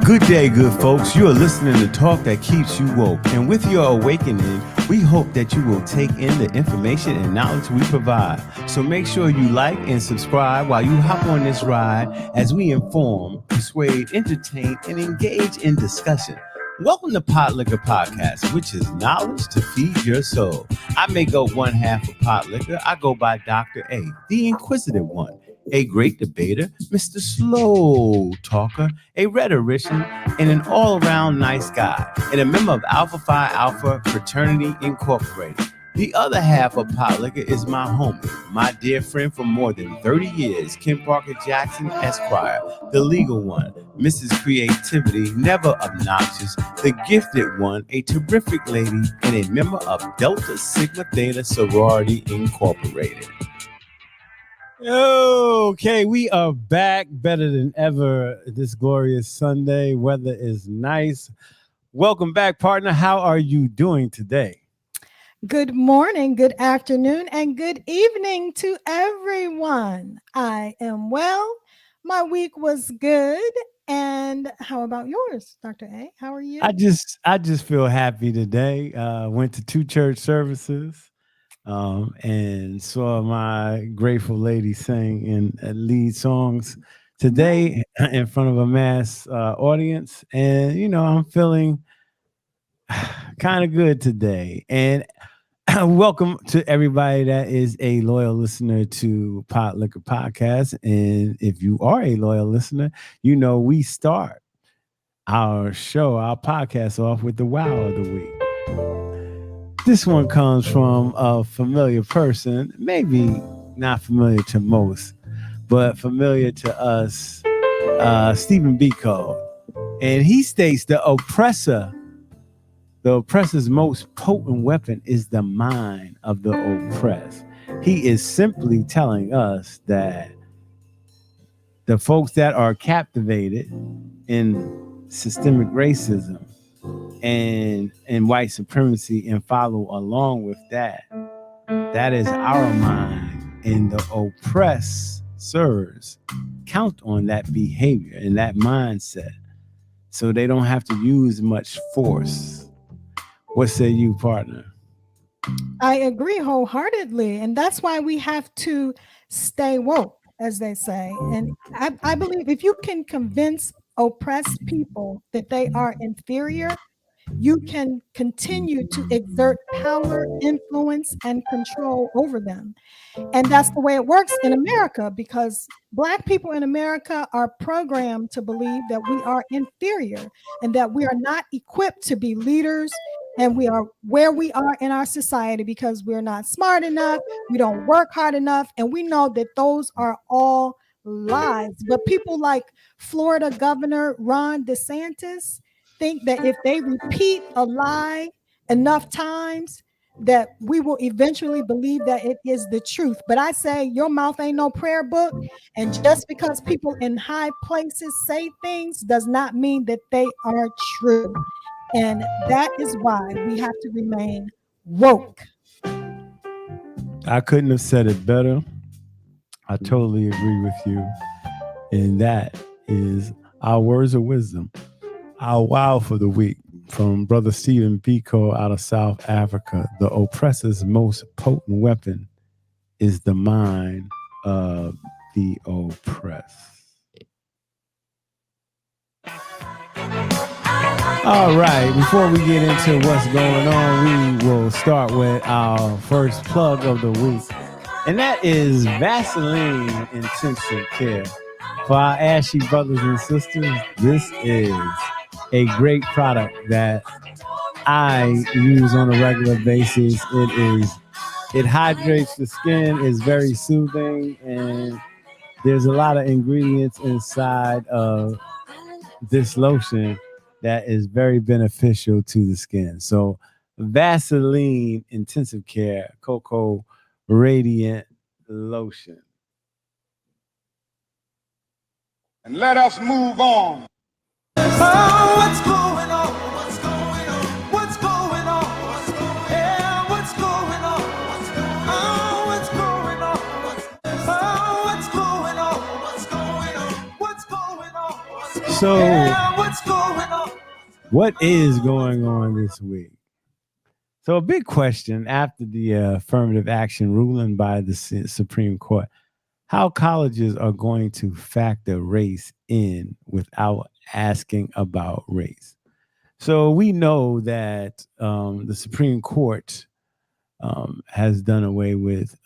Good day, good folks. You are listening to Talk That Keeps You Woke. And with your awakening, we hope that you will take in the information and knowledge we provide. So make sure you like and subscribe while you hop on this ride as we inform, persuade, entertain, and engage in discussion. Welcome to Pot Liquor Podcast, which is knowledge to feed your soul. I make up one half of Pot Liquor. I go by Dr. A, the inquisitive one, a great debater, Mr. Slow Talker, a rhetorician, and an all-around nice guy, and a member of Alpha Phi Alpha Fraternity Incorporated. The other half of Pot Liquor is my homie, my dear friend for more than 30 years, Kim Parker Jackson Esquire, the legal one, Mrs. Creativity, never obnoxious, the gifted one, a terrific lady, and a member of Delta Sigma Theta Sorority Incorporated. Okay, we are back better than ever this glorious Sunday. Weather is nice. Welcome back, partner. How are you doing today? Good morning, good afternoon, and good evening to everyone. I am well. My week was good. And how about yours, Dr. A? How are you? I just feel happy today. Went to 2 church services and saw my grateful lady sing in lead songs today in front of a mass audience. And, you know, I'm feeling kind of good today. And welcome to everybody that is a loyal listener to Pot Liquor Podcast. And if you are a loyal listener, you know we start our show, our podcast off with the wow of the week. This one comes from a familiar person, maybe not familiar to most, but familiar to us, Stephen Biko. And he states the oppressor's most potent weapon is the mind of the oppressed. He is simply telling us that the folks that are captivated in systemic racism and white supremacy and follow along with that, that is our mind, and the oppressors count on that behavior and that mindset so they don't have to use much force. What say you, partner? I agree wholeheartedly. And that's why we have to stay woke, as they say. And I believe if you can convince oppressed people that they are inferior, you can continue to exert power, influence, and control over them. And that's the way it works in America, because Black people in America are programmed to believe that we are inferior and that we are not equipped to be leaders. And we are where we are in our society because we're not smart enough, we don't work hard enough, and we know that those are all lies. But people like Florida Governor Ron DeSantis think that if they repeat a lie enough times, that we will eventually believe that it is the truth. But I say your mouth ain't no prayer book. And just because people in high places say things does not mean that they are true. And that is why we have to remain woke. I couldn't have said it better. I totally agree with you. And that is our words of wisdom. Our wow for the week from Brother Stephen Biko out of South Africa. The oppressor's most potent weapon is the mind of the oppressed. All right, before we get into what's going on, we will start with our first plug of the week. And that is Vaseline Intensive Care. For our ashy brothers and sisters, this is a great product that I use on a regular basis. It hydrates the skin, is very soothing, and there's a lot of ingredients inside of this lotion that is very beneficial to the skin. So Vaseline Intensive Care Cocoa Radiant Lotion. And let us move on. Oh, what's going on? What's going on? What's going on? What's going on? Yeah, what's going on? What's going on? Oh, what's going on? What's going on? What's going on? What's going on? So yeah, what's going What is going on this week? So, a big question after the affirmative action ruling by the Supreme Court, how colleges are going to factor race in without asking about race. So, we know that the Supreme Court has done away with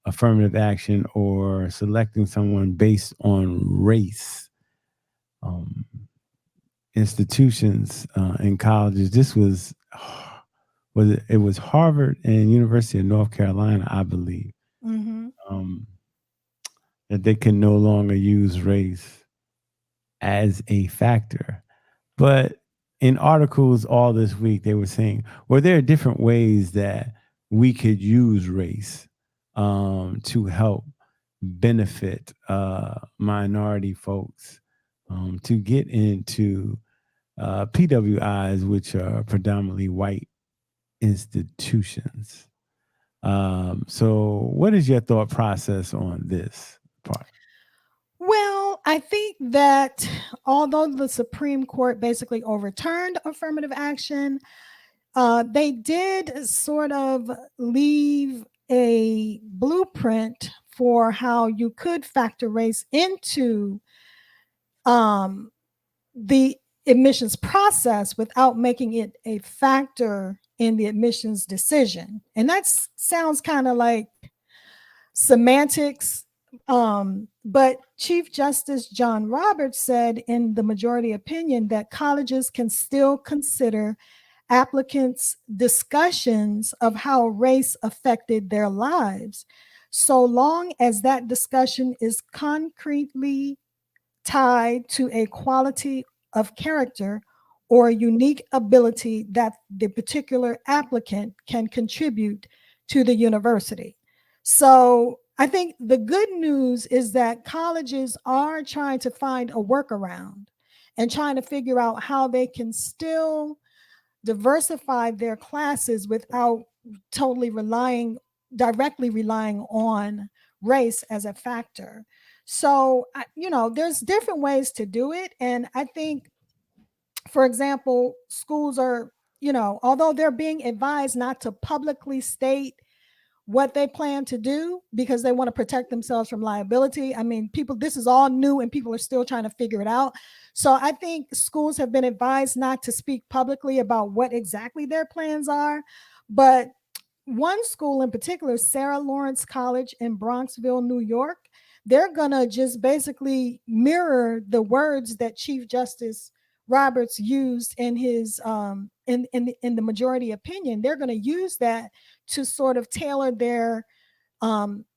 affirmative action or selecting someone based on race. Um, Institutions and colleges. This was Harvard and University of North Carolina, I believe, Mm-hmm. um, that they can no longer use race as a factor. But in articles all this week, they were saying, well, there are different ways that we could use race to help benefit minority folks to get into PWIs, which are predominantly white institutions. So, what is your thought process on this part? Well, I think that although the Supreme Court basically overturned affirmative action, they did sort of leave a blueprint for how you could factor race into um, the admissions process without making it a factor in the admissions decision. And that sounds kind of like semantics. But Chief Justice John Roberts said in the majority opinion that colleges can still consider applicants' discussions of how race affected their lives, so long as that discussion is concretely tied to a quality of character or a unique ability that the particular applicant can contribute to the university. So I think the good news is that colleges are trying to find a workaround and trying to figure out how they can still diversify their classes without totally directly relying on race as a factor. So, there's different ways to do it. And I think, for example, schools are, although they're being advised not to publicly state what they plan to do because they want to protect themselves from liability. I mean, this is all new and people are still trying to figure it out. So I think schools have been advised not to speak publicly about what exactly their plans are. But one school in particular, Sarah Lawrence College in Bronxville, New York, they're going to just basically mirror the words that Chief Justice Roberts used in his in the majority opinion. They're going to use that to sort of tailor their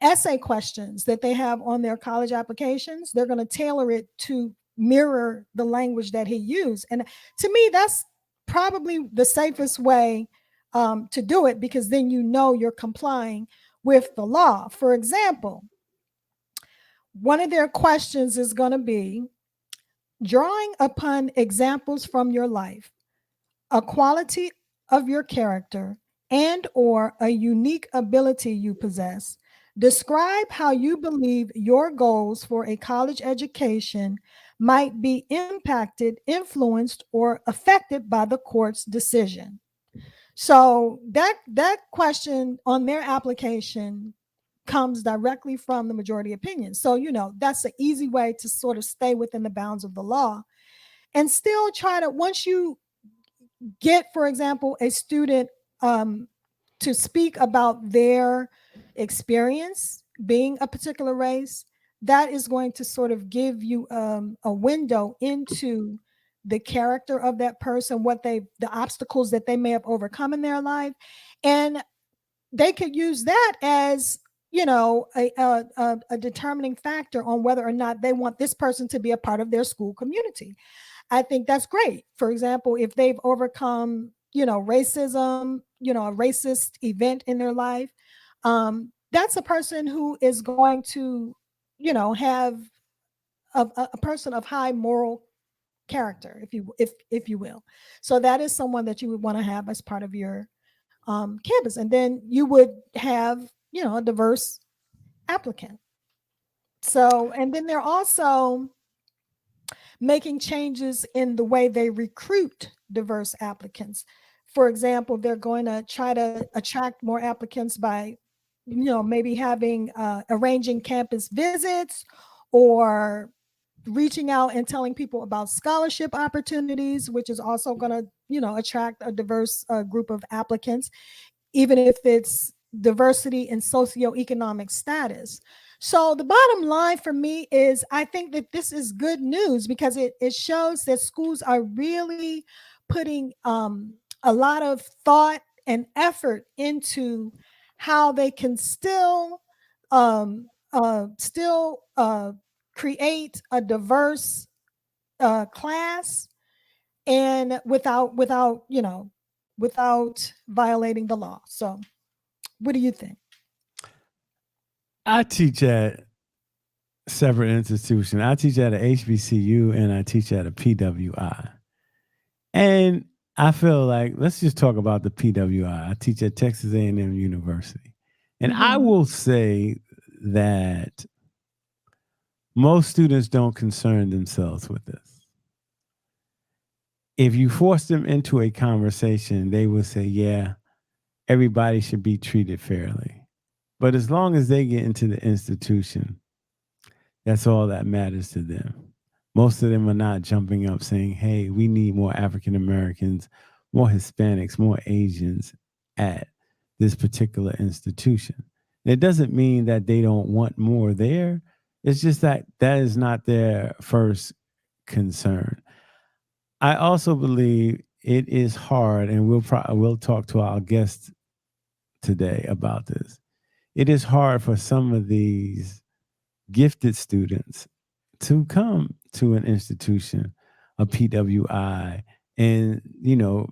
essay questions that they have on their college applications. They're going to tailor it to mirror the language that he used. And to me, that's probably the safest way to do it, because then you're complying with the law. For example, one of their questions is going to be drawing upon examples from your life, a quality of your character, and or a unique ability you possess. Describe how you believe your goals for a college education might be impacted, influenced, or affected by the court's decision. So that question on their application comes directly from the majority opinion. So, that's an easy way to sort of stay within the bounds of the law and still try to, once you get, for example, a student to speak about their experience being a particular race, that is going to sort of give you a window into the character of that person, the obstacles that they may have overcome in their life. And they could use that as, a determining factor on whether or not they want this person to be a part of their school community. I think that's great. For example, if they've overcome, racism, a racist event in their life, that's a person who is going to, have a person of high moral character, if you will. So that is someone that you would want to have as part of your campus, and then you would have, a diverse applicant. So, and then they're also making changes in the way they recruit diverse applicants. For example, they're going to try to attract more applicants by, maybe having arranging campus visits, or reaching out and telling people about scholarship opportunities, which is also going to, attract a diverse group of applicants, even if it's diversity in socioeconomic status. So the bottom line for me is, I think that this is good news, because it shows that schools are really putting a lot of thought and effort into how they can still create a diverse class, and without violating the law. So what do you think? I teach at separate institutions. I teach at a HBCU and I teach at a PWI. And I feel like, let's just talk about the PWI. I teach at Texas A&M University. And I will say that most students don't concern themselves with this. If you force them into a conversation, they will say, yeah, everybody should be treated fairly. But as long as they get into the institution, that's all that matters to them. Most of them are not jumping up saying, hey, we need more African Americans, more Hispanics, more Asians at this particular institution. And it doesn't mean that they don't want more there. It's just that that is not their first concern. I also believe it is hard, and we'll talk to our guests today about this. It is hard for some of these gifted students to come to an institution, a PWI, and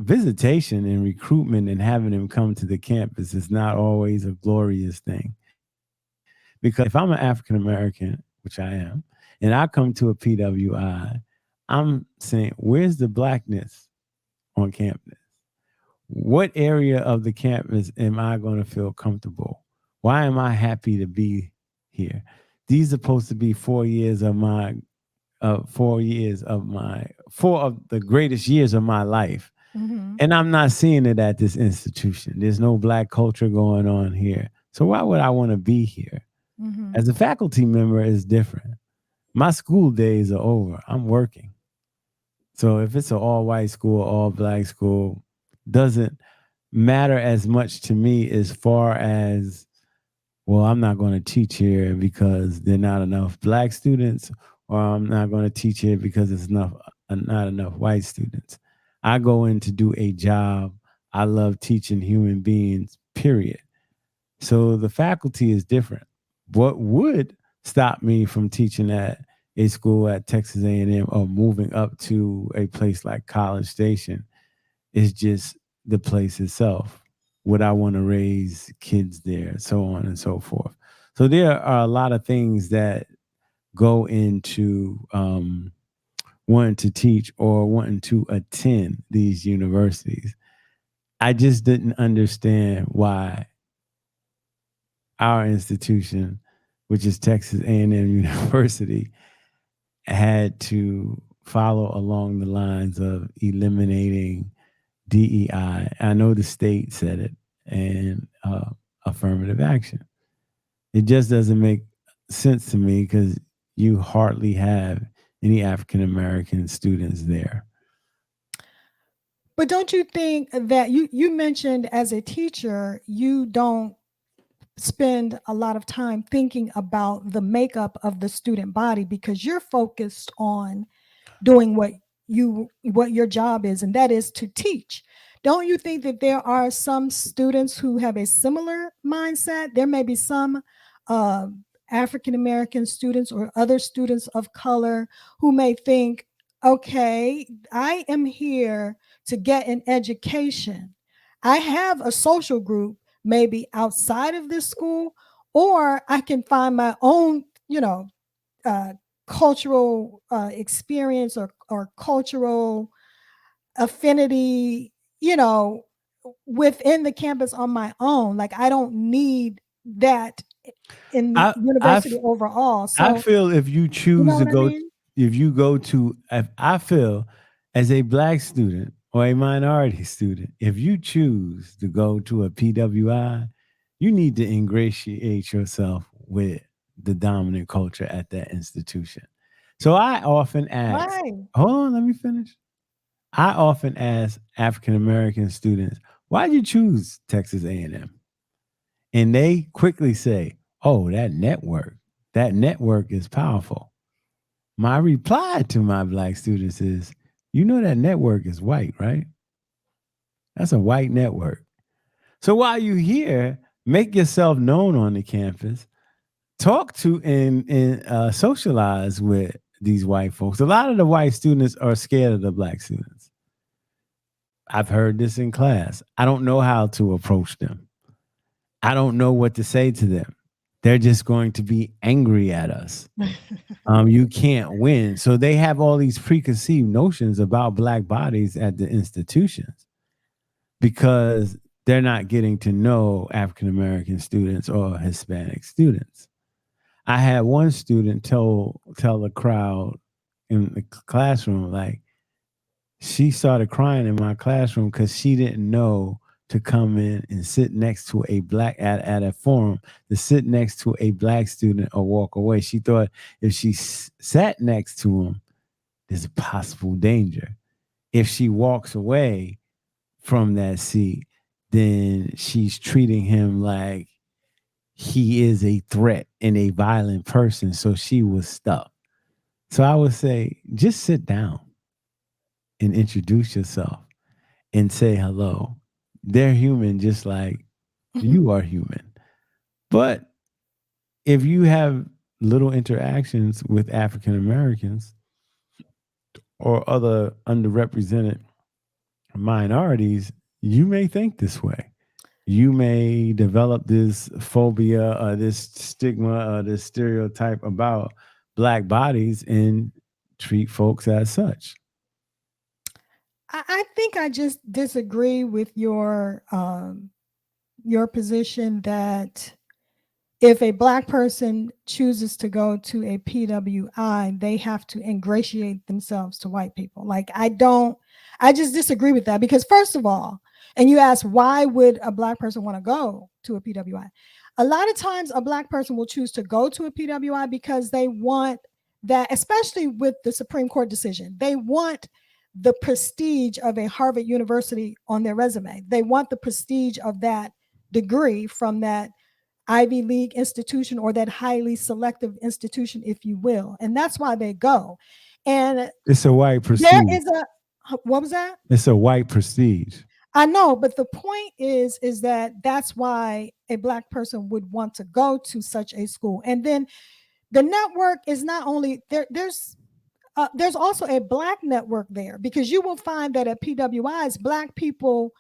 visitation and recruitment and having them come to the campus is not always a glorious thing. Because if I'm an African American, which I am, and I come to a PWI, I'm saying, where's the blackness on campus? What area of the campus am I going to feel comfortable? Why am I happy to be here? These are supposed to be 4 years of four of the greatest years of my life. And I'm not seeing it at this institution. There's no black culture going on here. So why would I want to be here? As a faculty member, it's different. My school days are over. I'm working. So if it's an all-white school, all-black school, doesn't matter as much to me as far as, well, I'm not going to teach here because there are not enough black students, or I'm not going to teach here because there's not enough white students. I go in to do a job. I love teaching human beings, period. So the faculty is different. What would stop me from teaching at a school at Texas A&M or moving up to a place like College Station is just the place itself. Would I want to raise kids there? So on and so forth. So there are a lot of things that go into wanting to teach or wanting to attend these universities. I just didn't understand why our institution, which is Texas A&M University, had to follow along the lines of eliminating DEI. I know the state said it, and affirmative action. It just doesn't make sense to me because you hardly have any African American students there. But don't you think that you mentioned, as a teacher, you don't spend a lot of time thinking about the makeup of the student body because you're focused on doing what your job is, and that is to teach. Don't you think that there are some students who have a similar mindset? There may be some African American students or other students of color who may think, okay, I am here to get an education. I have a social group maybe outside of this school, or I can find my own, cultural experience or cultural affinity, within the campus on my own. Like, I don't need that in the university overall. So I feel if you choose to go, if I feel as a black student, or a minority student, if you choose to go to a PWI, you need to ingratiate yourself with the dominant culture at that institution. So I often ask, Right. hold on, let me finish. I often ask African American students, why'd you choose Texas A&M? And they quickly say, oh, that network. That network is powerful. My reply to my black students is, you know that network is white, right? That's a white network. So while you here, make yourself known on the campus, talk to and socialize with these white folks. A lot of the white students are scared of the black students. I've heard this in class. I don't know how to approach them. I don't know what to say to them. They're just going to be angry at us. You can't win. So they have all these preconceived notions about black bodies at the institutions because they're not getting to know African American students or Hispanic students. I had one student tell the crowd in the classroom, like, she started crying in my classroom because she didn't know to come in and sit next to a black at a forum, to sit next to a black student or walk away. She thought if she sat next to him, there's a possible danger. If she walks away from that seat, then she's treating him like he is a threat and a violent person. So she was stuck. So I would say, just sit down and introduce yourself and say hello. They're human just like you are human. But if you have little interactions with African Americans or other underrepresented minorities, you may think this way. You may develop this phobia or this stigma or this stereotype about black bodies and treat folks as such. I think I just disagree with your position that if a black person chooses to go to a PWI, they have to ingratiate themselves to white people. Like, I just disagree with that because, first of all, and you ask, why would a black person want to go to a PWI? A lot of times a black person will choose to go to a PWI because they want that, especially with the Supreme Court decision, they want the prestige of a Harvard University on their resume. They want the prestige of that degree from that Ivy League institution or that highly selective institution, if you will. And that's why they go. And it's a white prestige. There is what was that? It's a white prestige. I know, but the point is that's why a black person would want to go to such a school. And then the network is not only there, there's also a black network there, because you will find that at PWIs, black people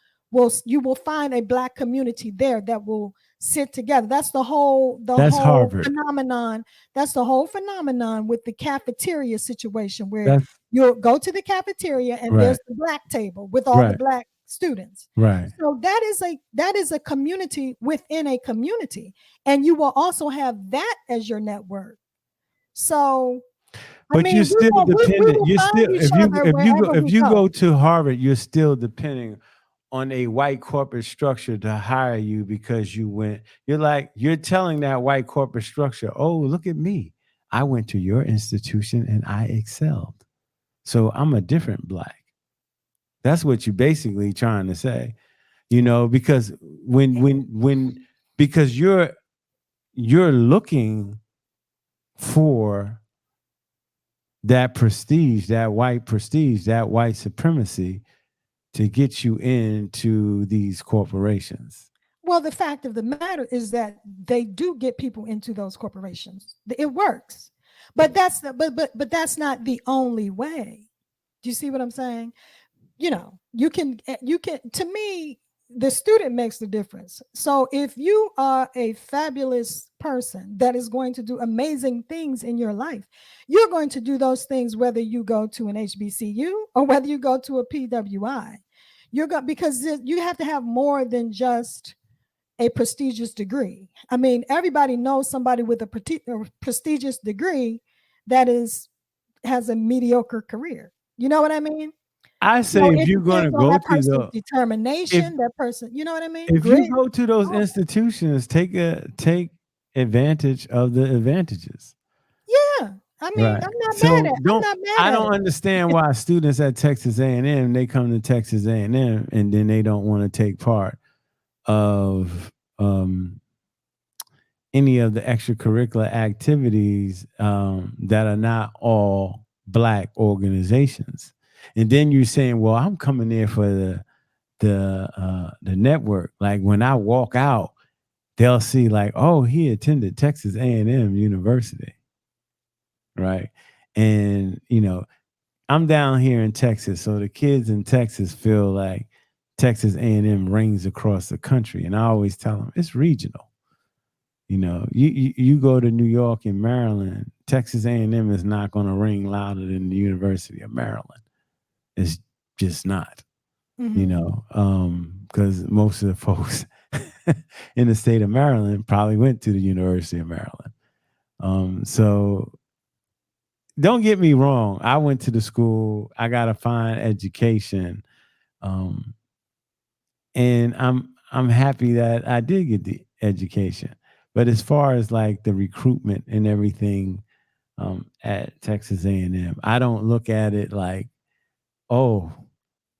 you will find a black community there that will sit together. That's the whole Harvard phenomenon. That's the whole phenomenon with the cafeteria situation, where you'll go to the cafeteria and there's the black table with all the black students. Right. So that is a community within a community, and you will also have that as your network. So but you're still dependent. You're still if you go to Harvard, you're still depending on a white corporate structure to hire you because you went. You're telling that white corporate structure, oh, look at me. I went to your institution and I excelled. So I'm a different black. That's what you're basically trying to say, because because you're looking for that prestige, that white supremacy to get you into these corporations. Well, the fact of the matter is that they do get people into those corporations. It works, but that's not the only way. Do you see what I'm saying? You can, to me, the student makes the difference. So if you are a fabulous person that is going to do amazing things in your life, you're going to do those things whether you go to an HBCU or whether you go to a PWI. Because you have to have more than just a prestigious degree. I mean, everybody knows somebody with a prestigious degree that has a mediocre career. You know what I mean? I So say if it you're going to depends on go that to person's the determination, that person, you know what I mean? if you Grit. go to those all that. institutions, take advantage of the advantages. Yeah. I mean, Right. I'm So don't not mad I at don't it. understand why students at Texas A&M they come to Texas A&M and then they don't want to take part of any of the extracurricular activities that are not all black organizations. And then you're saying, well, I'm coming there for the network. Like when I walk out, they'll see like, oh, he attended Texas A&M University, right? And I'm down here in Texas, so the kids in Texas feel like Texas A&M rings across the country, and I always tell them it's regional. You go to New York and Maryland, Texas A&M is not going to ring louder than the University of Maryland. It's just not. Mhm. Because most of the folks in the state of Maryland probably went to the University of Maryland. So don't get me wrong. I went to the school. I got a fine education, um, and I'm happy that I did get the education. But as far as like the recruitment and everything at Texas A&M, I don't look at it like, oh,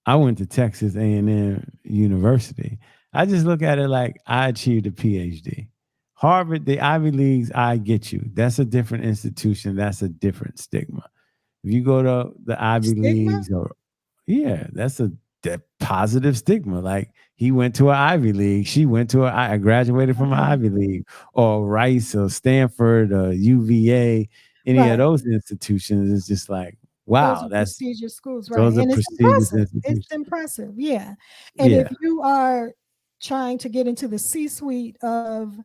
I went to Texas A&M University. I just look at it like I achieved a PhD. Harvard, the Ivy Leagues, I get you. That's a different institution. That's a different stigma. If you go to the Ivy Stigma? Leagues, or yeah, that's that positive stigma. Like he went to an Ivy League, she went to I graduated from an Okay. Ivy League, or Rice, or Stanford, or UVA, any of Right. those institutions. It's just like, Those wow, are that's prestigious schools, right? those are And it's prestigious impressive. It's institutions. impressive. Yeah. And if Yeah. you are trying to get into the C-suite of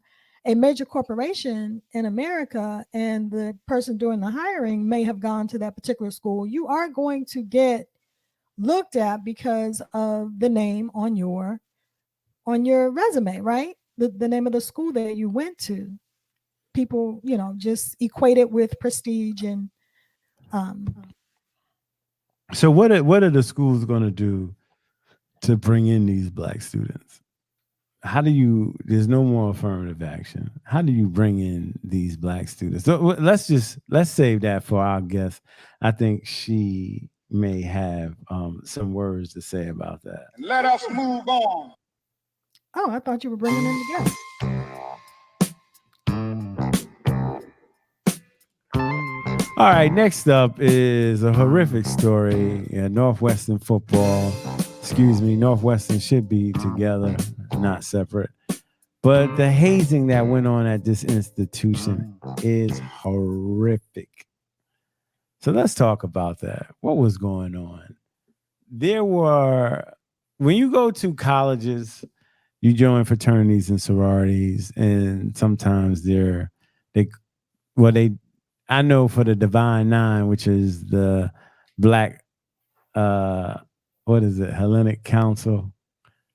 a major corporation in America and the person doing the hiring may have gone to that particular school, you are going to get looked at because of the name on your resume, right? The name of the school that you went to. People, just equate it with prestige and um So what are the schools going to do to bring in these black students? How do you? There's no more affirmative action. How do you bring in these black students? So let's save that for our guest. I think she may have some words to say about that. And let us move on. oh, I thought you were bringing in the guest. All right, next up is a horrific story. Northwestern football. Excuse me, Northwestern should be together, not separate. But the hazing that went on at this institution is horrific. So let's talk about that. What was going on? When you go to colleges, you join fraternities and sororities, and sometimes they, well, I know for the Divine Nine, which is the black, what is it, Hellenic Council?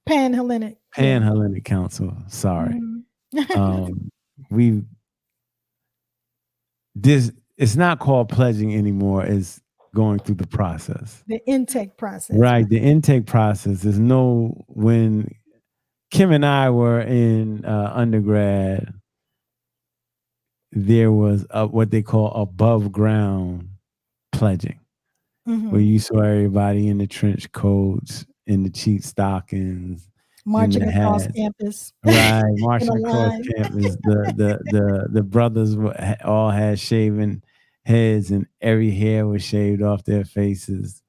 Pan-Hellenic. Yeah. Pan-Hellenic Council. Sorry. Mhm. We this it's not called pledging anymore. It's going through the process. The intake process. Right. The intake process is when Kim and I were in undergrad, there was what they call above ground pledging, where Mhm. you saw everybody in the trench coats, in the cheap stockings, in Marching the across hats. campus Right, in a marching across line. campus. The brothers all had shaven heads, and every hair was shaved off their faces,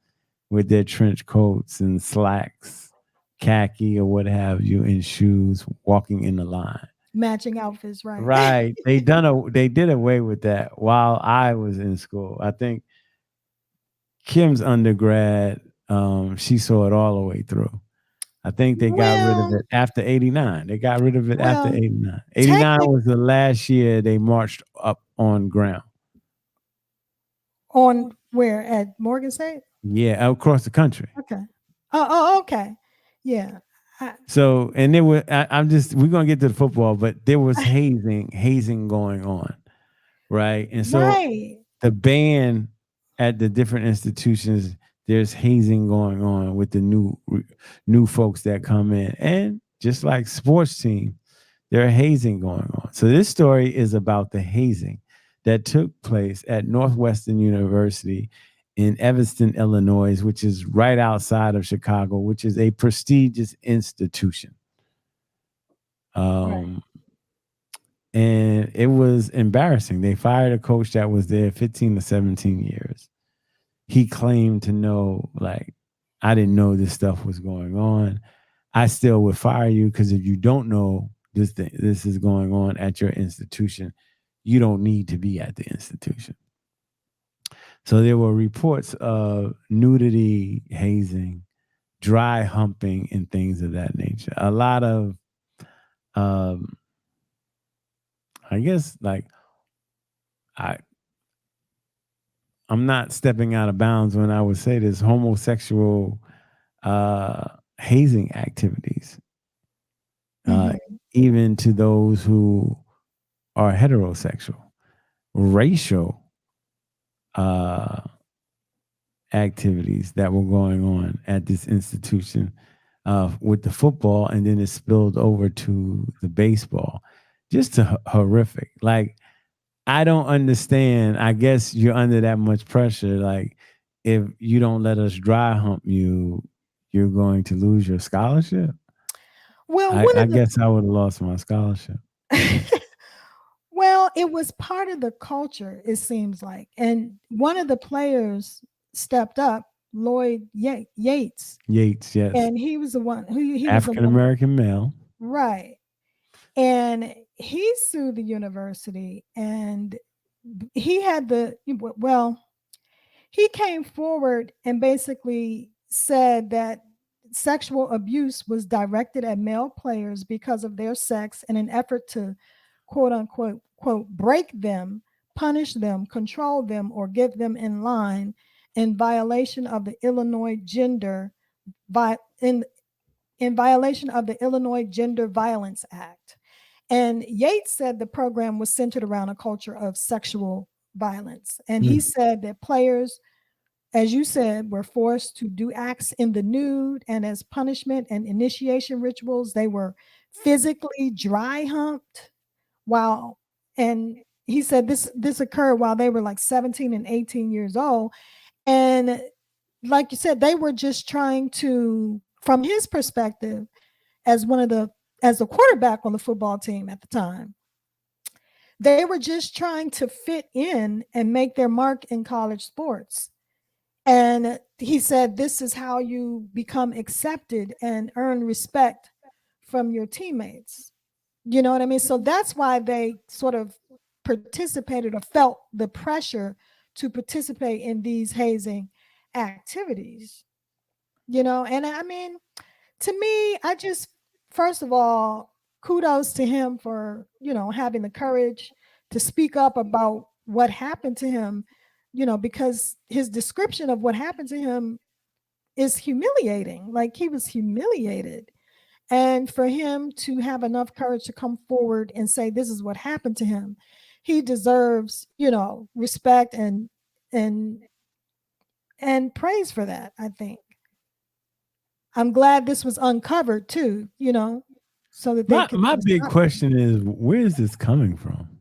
with their trench coats and slacks, khaki or what have you, and shoes, walking in the line. Matching outfits, right? Right, they did away with that while I was in school. I think Kim's undergrad, she saw it all the way through. I think they got rid of Well, it after 89. They got rid of it after well, 89. 89 technic was the last year they marched up on ground. on where at Morgan State? Yeah, across the country. Okay. Oh, okay. Yeah. So, and there were, we're going to get to the football, but there was hazing going on. Right. And so Right. the band at the different institutions, there's hazing going on with the new folks that come in, and just like sports team, there are hazing going on. So this story is about the hazing that took place at Northwestern University in Evanston, Illinois, which is right outside of Chicago, which is a prestigious institution. Right. And it was embarrassing. They fired a coach that was there 15 to 17 years. He claimed to know, like, I didn't know this stuff was going on. I still would fire you because if you don't know this is going on at your institution, you don't need to be at the institution. So there were reports of nudity, hazing, dry humping, and things of that nature. A lot of, I guess, like, I'm not stepping out of bounds when I would say this, homosexual hazing activities, even to those who are heterosexual, racial activities that were going on at this institution with the football, and then it spilled over to the baseball. Just horrific. Like, I don't understand. I guess you're under that much pressure. Like, if you don't let us dry hump you, you're going to lose your scholarship. Well, I guess I would have lost my scholarship. Well, it was part of the culture, it seems like. And one of the players stepped up, Lloyd Yates. Yates, yes. And he was the one who African American male. Right. And he sued the university, and he had he came forward and basically said that sexual abuse was directed at male players because of their sex in an effort to, quote unquote, quote, break them, punish them, control them, or get them in line in violation of the Illinois Gender Violence Act. And Yates said the program was centered around a culture of sexual violence. And he said that players, as you said, were forced to do acts in the nude, and as punishment and initiation rituals, they were physically dry humped and he said this occurred while they were like 17 and 18 years old. And like you said, they were just trying to, from his perspective, as the quarterback on the football team at the time, they were just trying to fit in and make their mark in college sports. And he said, this is how you become accepted and earn respect from your teammates. You know what I mean? So that's why they sort of participated or felt the pressure to participate in these hazing activities. And I mean, to me, first of all, kudos to him for, having the courage to speak up about what happened to him, because his description of what happened to him is humiliating. Like, he was humiliated. And for him to have enough courage to come forward and say, this is what happened to him, he deserves, respect and praise for that, I think. I'm glad this was uncovered too, so that they my big question is, where is this coming from?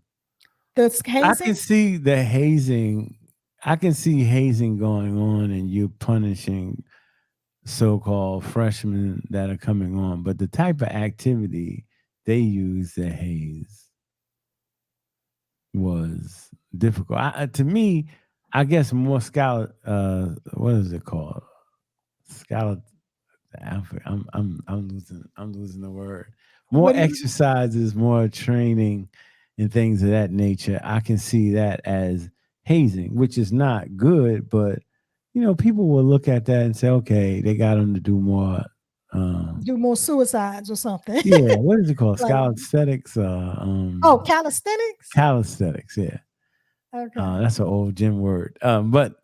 This hazing? I can see the hazing. I can see hazing going on, and you punishing so-called freshmen that are coming on, but the type of activity they use to haze was difficult. To me, I guess more what is it called? I'm losing the word. More exercises, more training, and things of that nature. I can see that as hazing, which is not good, but people will look at that and say, okay, they got them to do more suicides or something. Yeah, what is it called? Like, calisthenics? Calisthenics? Calisthenics, yeah. Okay. That's an old gym word. But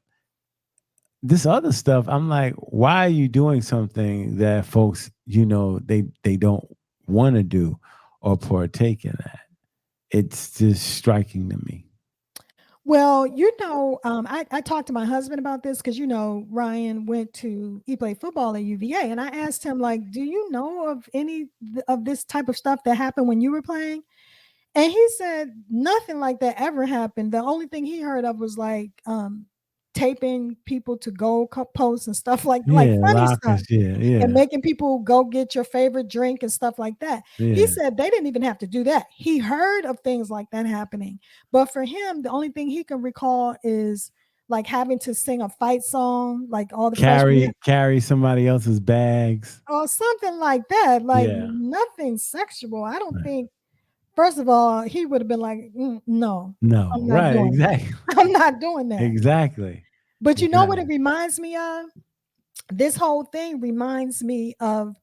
this other stuff, I'm like, why are you doing something that folks, they don't want to do or partake in that? It's just striking to me. Well, I talked to my husband about this because Ryan he played football at UVA, and I asked him like, "Do you know of any of this type of stuff that happened when you were playing?" And he said nothing like that ever happened. The only thing he heard of was like taping people to goal posts and stuff like Yeah, funny stuff. lockers. Yeah, And yeah, making people go get your favorite drink and stuff like that. He yeah. said they didn't even have to do that. He heard of things like that happening. But for him, the only thing he can recall is like having to sing a fight song, like all the freshmen Carry somebody else's bags. or something like that. Like Yeah. nothing sexual. I don't Right. think, first of all, he would have been like, no, No, I'm not right, doing that. exactly. I'm not doing that. Exactly. But you know what it Exactly. reminds me of? This whole thing reminds me of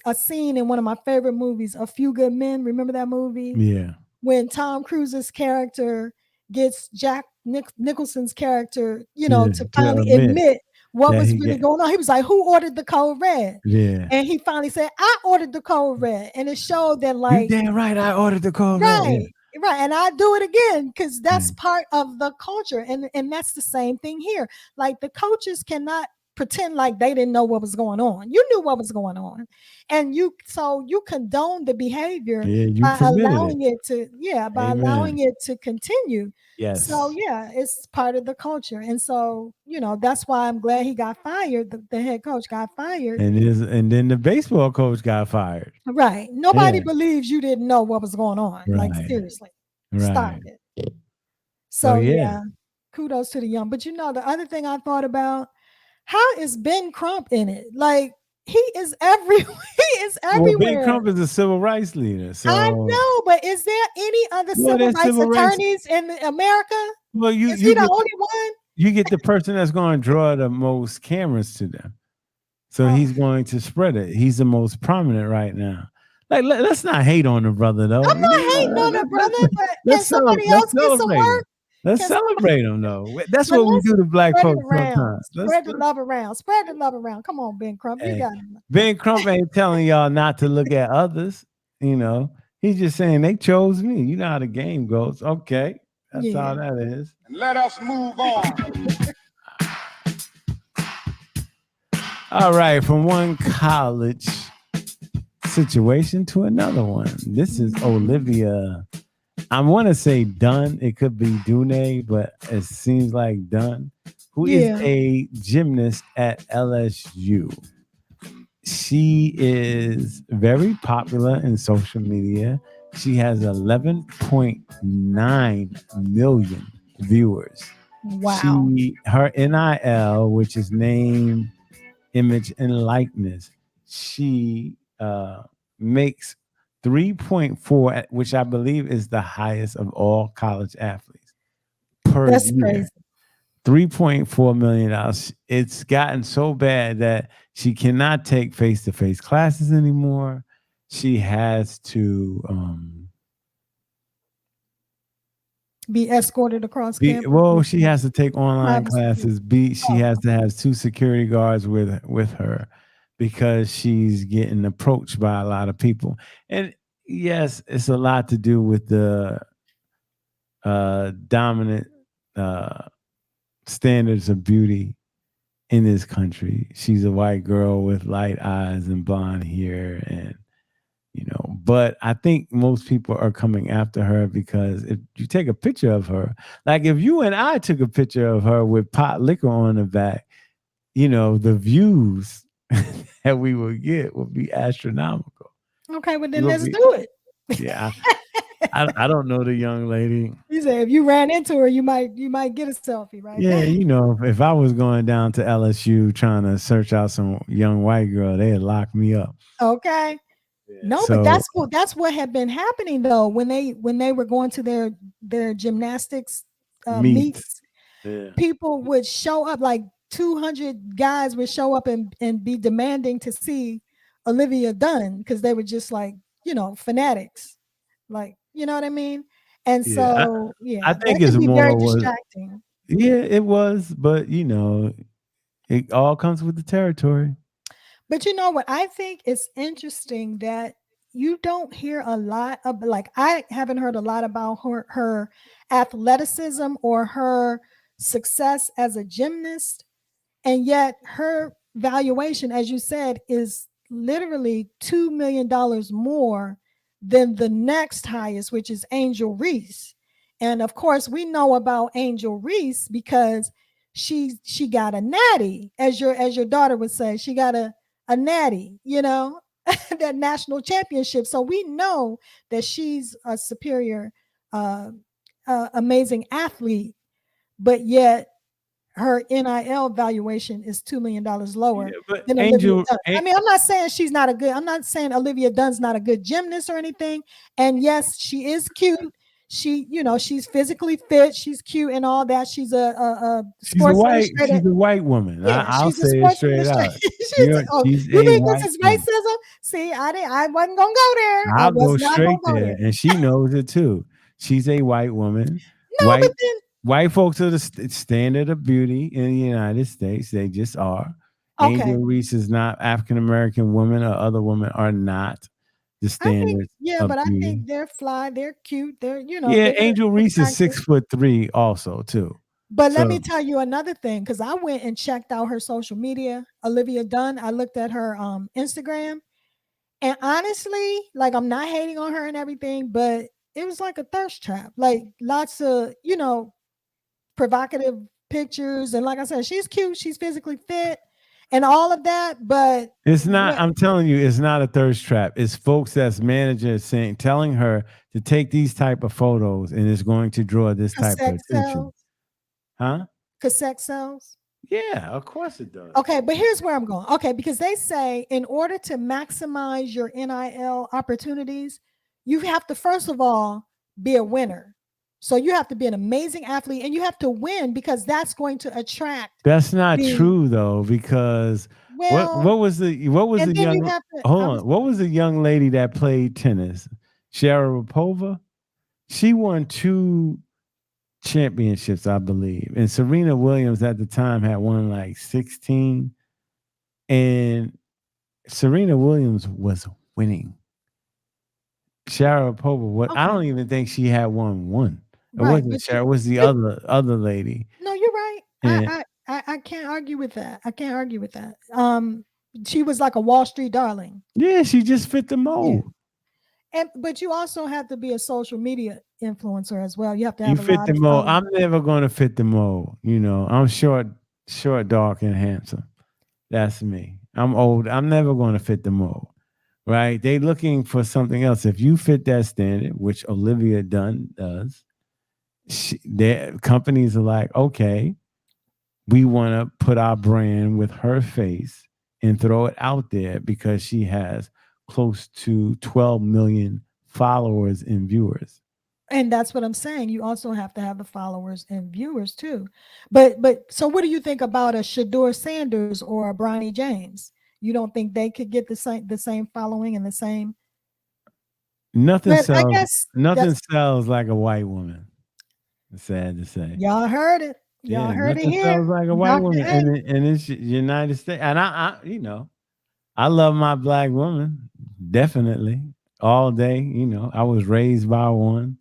a scene in one of my favorite movies, A Few Good Men. Remember that movie? Yeah. When Tom Cruise's character gets Jack Nicholson's character, Yeah. to To finally admit admit what that was he really get going on. He was like, "Who ordered the code red?" yeah. And he finally said, "I ordered the code red." And it showed that You like, damn right I ordered the Corvette. Yeah. right, right. And I do it again because that's Yeah. part of the culture. And that's the same thing here. Like the coaches cannot pretend like they didn't know what was going on. You knew what was going on. And you condone the behavior Yeah, you by permitted it. allowing it to, by allowing Amen. it to continue. So Yes. yeah, it's part of the culture. And so, that's why I'm glad he got fired. The head coach got fired. And then the baseball coach got fired. Right. Nobody Yeah. believes you didn't know what was going on. Like Right. seriously. Stop Right. it. So So yeah. yeah, kudos to the young. But the other thing I thought about, how is Ben Crump in it? Like he is he is Well, Ben everywhere. Crump is a civil rights leader. I So know, but is there any other civil there's rights civil rights. attorneys in America? Well, Is he the only one? you get the person that's going to draw the most cameras to them. So he's going to spread it. He's the most prominent right now. Like let's not hate on the brother though. I'm not hating on the brother, but can somebody Let's else get some celebrate him. work? Let's Can somebody, celebrate him though. That's but what we let's do to black spread it folks around. sometimes. Spread the love around. Spread the love around. Come on, Ben Crump. You Hey, got it. Ben Crump ain't telling y'all not to look at others. He's just saying they chose me. You know how the game goes. Okay, that's Yeah. all that is. And let us move on. All right, from one college situation to another one. This is Olivia. I want to say Dunne. It could be Dunne, but it seems like Dunne, who is a gymnast at LSU. She is very popular in social media. She has 11.9 million viewers. Wow. Her NIL, which is name, image, and likeness, she makes 3.4, which I believe is the highest of all college athletes per That's year. crazy. $3.4 million. It's gotten so bad that she cannot take face-to-face classes anymore. She has to be escorted across campus. Well, she has to take online Privacy. classes. She has to have 2 security guards with her because she's getting approached by a lot of people. And yes, it's a lot to do with the dominant standards of beauty in this country. She's a white girl with light eyes and blonde hair, and but I think most people are coming after her because if you take a picture of her, like if you and I took a picture of her with pot liquor on the back, the views that we would get would be astronomical. Okay, well then let's do it. Yeah. I don't know the young lady. You say if you ran into her, you might get a selfie, right? Yeah, if I was going down to LSU trying to search out some young white girl, they'd lock me up. Okay. Yeah. No, but that's what had been happening though when they were going to their gymnastics meets. Yeah. People would show up, like 200 guys would show up and be demanding to see Olivia Dunne because they were just like fanatics, like you know what I mean. And so I think it's more very distracting. Yeah, it was, but it all comes with the territory. But you know what? I think it's interesting that you don't hear a lot of, like, I haven't heard a lot about her athleticism or her success as a gymnast. And yet her valuation, as you said, is literally $2 million more than the next highest, which is Angel Reese. And of course, we know about Angel Reese because she got a natty, as your daughter would say. She got a natty, that national championship. So we know that she's a superior, amazing athlete, but yet her NIL valuation is $2 million lower than Olivia Dunne. I mean, I'm not saying Olivia Dunne's not a good gymnast or anything. And yes, she is cute. She's physically fit. She's cute and all that. She's a Sports Illustrated. She's a white woman. Yeah, I'll say it straight out. She's you think this is racism? See, I wasn't gonna go there. I'll go straight there, and she knows it too. She's a white woman. No, but then white folks are the standard of beauty in the United States. They just are. Okay. Angel Reese is not African American women or other women are not the standard. I think they're fly. They're cute. They're Angel Reese is 6'3" also too. But let me tell you another thing, because I went and checked out her social media. Olivia Dunne. I looked at her Instagram, and honestly, like, I'm not hating on her and everything, but it was like a thirst trap. Like, lots of provocative pictures, and like I said, she's cute, she's physically fit and all of that, but it's not, I'm telling you, it's not a thirst trap. It's folks that's managing, telling her to take these type of photos and it's going to draw this type of attention. Cassette sales? Yeah, of course it does. Okay, but here's where I'm going. Okay, because they say in order to maximize your NIL opportunities, you have to, first of all, be a winner. So you have to be an amazing athlete and you have to win, because that's going to attract. That's not true though, because what was the young lady that played tennis? Sharapova? She won 2 championships, I believe. And Serena Williams at the time had won like 16. And Serena Williams was winning. Sharapova, I don't even think she had won one. It wasn't Shara, it was the other lady. No, you're right. And I can't argue with that. She was like a Wall Street darling. Yeah, she just fit the mold. Yeah. But you also have to be a social media influencer as well. You have to have fit the mold. I'm never going to fit the mold. I'm short, dark, and handsome. That's me. I'm old. I'm never going to fit the mold. Right? They looking for something else. If you fit that standard, which Olivia Dunne does, their companies are like, okay, we want to put our brand with her face and throw it out there because she has close to 12 million followers and viewers. And that's what I'm saying. You also have to have the followers and viewers too. But so what do you think about a Shedeur Sanders or a Bronny James? You don't think they could get the same following and the same? Nothing sells like a white woman. It's sad to say. Y'all heard it. Y'all heard it here. Sounds like a white woman, and it's United States. And I I love my black woman, definitely, all day. I was raised by one,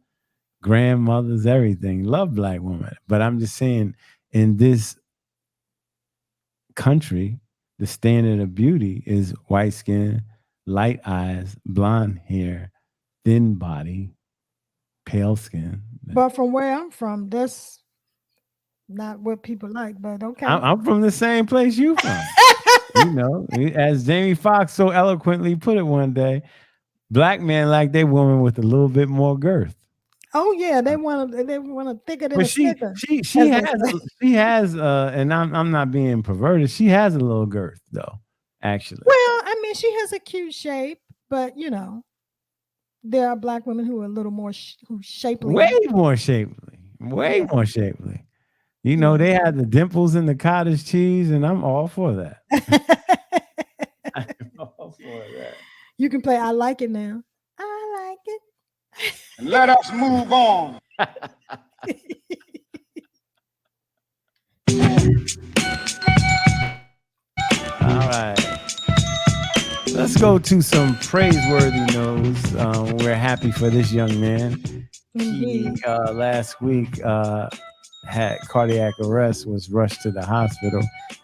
grandmothers, everything. Love black women, but I'm just saying, in this country, the standard of beauty is white skin, light eyes, blonde hair, thin body, pale skin. But from where I'm from, that's not what people like, but okay. I'm from the same place you from. As Jamie Foxx so eloquently put it one day, black men like their woman with a little bit more girth. Oh yeah, they want to thicker than a sticker. She has and I'm not being perverted. She has a little girth though, actually. Well, I mean, she has a cute shape, but there are black women who are a little more shapely. Way more shapely. They have the dimples in the cottage cheese, and I'm all for that. I'm all for that. You can play I Like It now. I like it. Let us move on. All right. let's go to some praiseworthy news. We're happy for this young man. He Indeed. last week had cardiac arrest, was rushed to the hospital.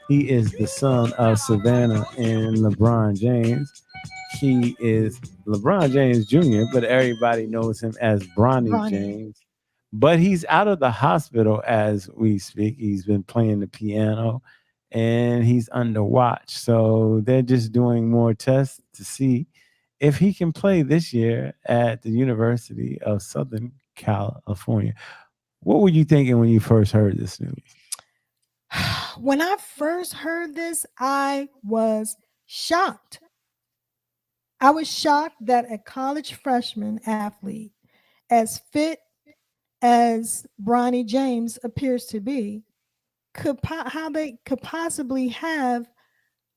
He is the son of Savannah and LeBron James. He is LeBron James Jr., but everybody knows him as Bronny Bronny. James. But he's out of the hospital as we speak. He's been playing the piano and he's under watch. So they're just doing more tests to see if he can play this year at the University of Southern California. What were you thinking when you first heard this news? When I first heard this, I was shocked. I was shocked that a college freshman athlete, as fit as Bronny James appears to be, how they could possibly have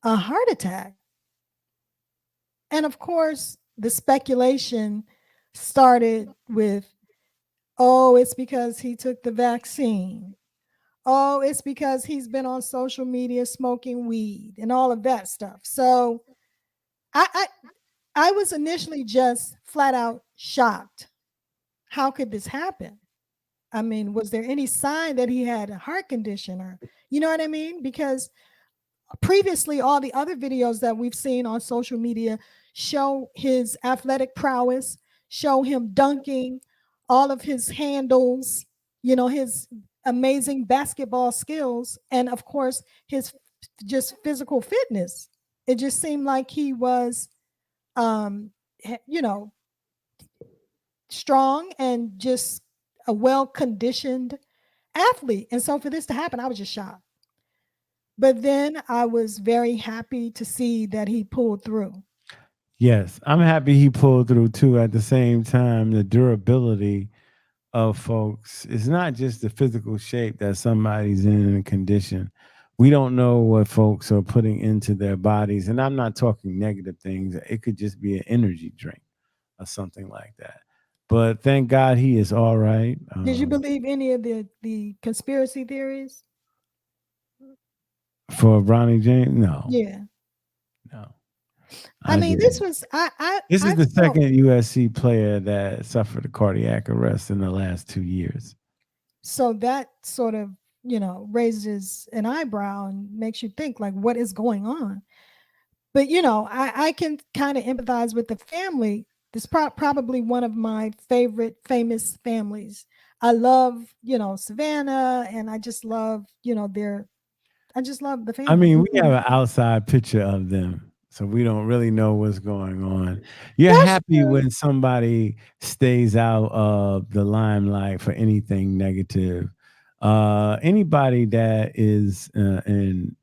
a heart attack. And of course, the speculation started with, oh, it's because he took the vaccine. Oh, it's because he's been on social media smoking weed and all of that stuff. So I I, I was initially just flat out shocked. How could this happen? I mean, was there any sign that he had a heart condition, or you know what I mean? Because previously all the other videos that we've seen on social media show his athletic prowess, show him dunking, all of his handles, his amazing basketball skills, and of course his just physical fitness. It just seemed like he was um you know strong and just a well conditioned athlete. And so for this to happen, I was just shocked. But then I was very happy to see that he pulled through. Yes, I'm happy he pulled through too. At the same time, the durability of folks, it's not just the physical shape that somebody's in a condition. We don't know what folks are putting into their bodies. And I'm not talking negative things. It could just be an energy drink or something like that. But thank God he is all right. Did you believe any of the conspiracy theories? For Bronny James, no, Yeah. no. I mean, didn't. this was This is I the felt second USC player that suffered a cardiac arrest in the last 2 years. so that sort of, raises an eyebrow and makes you think like what is going on. But I can kind of empathize with the family. This probably one of my favorite famous families. I love, Savannah, and I just love, I just love the I family. mean, we have an outside picture of them, so we don't really know what's going on. You're That's happy true. when somebody stays out of the limelight for anything negative. Anybody that is in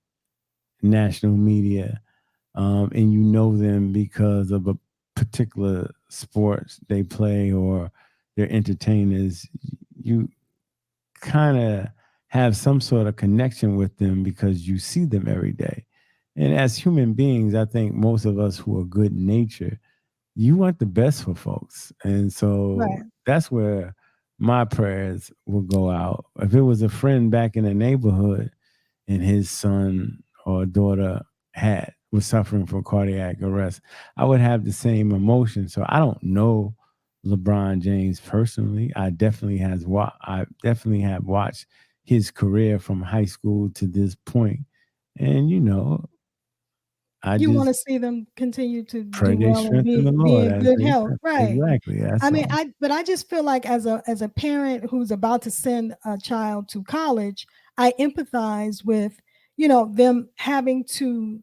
national media, and you know them because of a particular sports they play or they're entertainers, you kind of have some sort of connection with them because you see them every day. And as human beings, I think most of us who are good natured, you want the best for folks. And so Right. that's where my prayers will go out. If it was a friend back in the neighborhood and his son or daughter was suffering from cardiac arrest, I would have the same emotion. So I don't know LeBron James personally. I definitely have watched his career from high school to this point. And I You want just to see them continue to pray do they well and strengthen the be Lord in as good they health. said. Right. Exactly. That's I mean, all. I just feel like as a parent who's about to send a child to college, I empathize with, them having to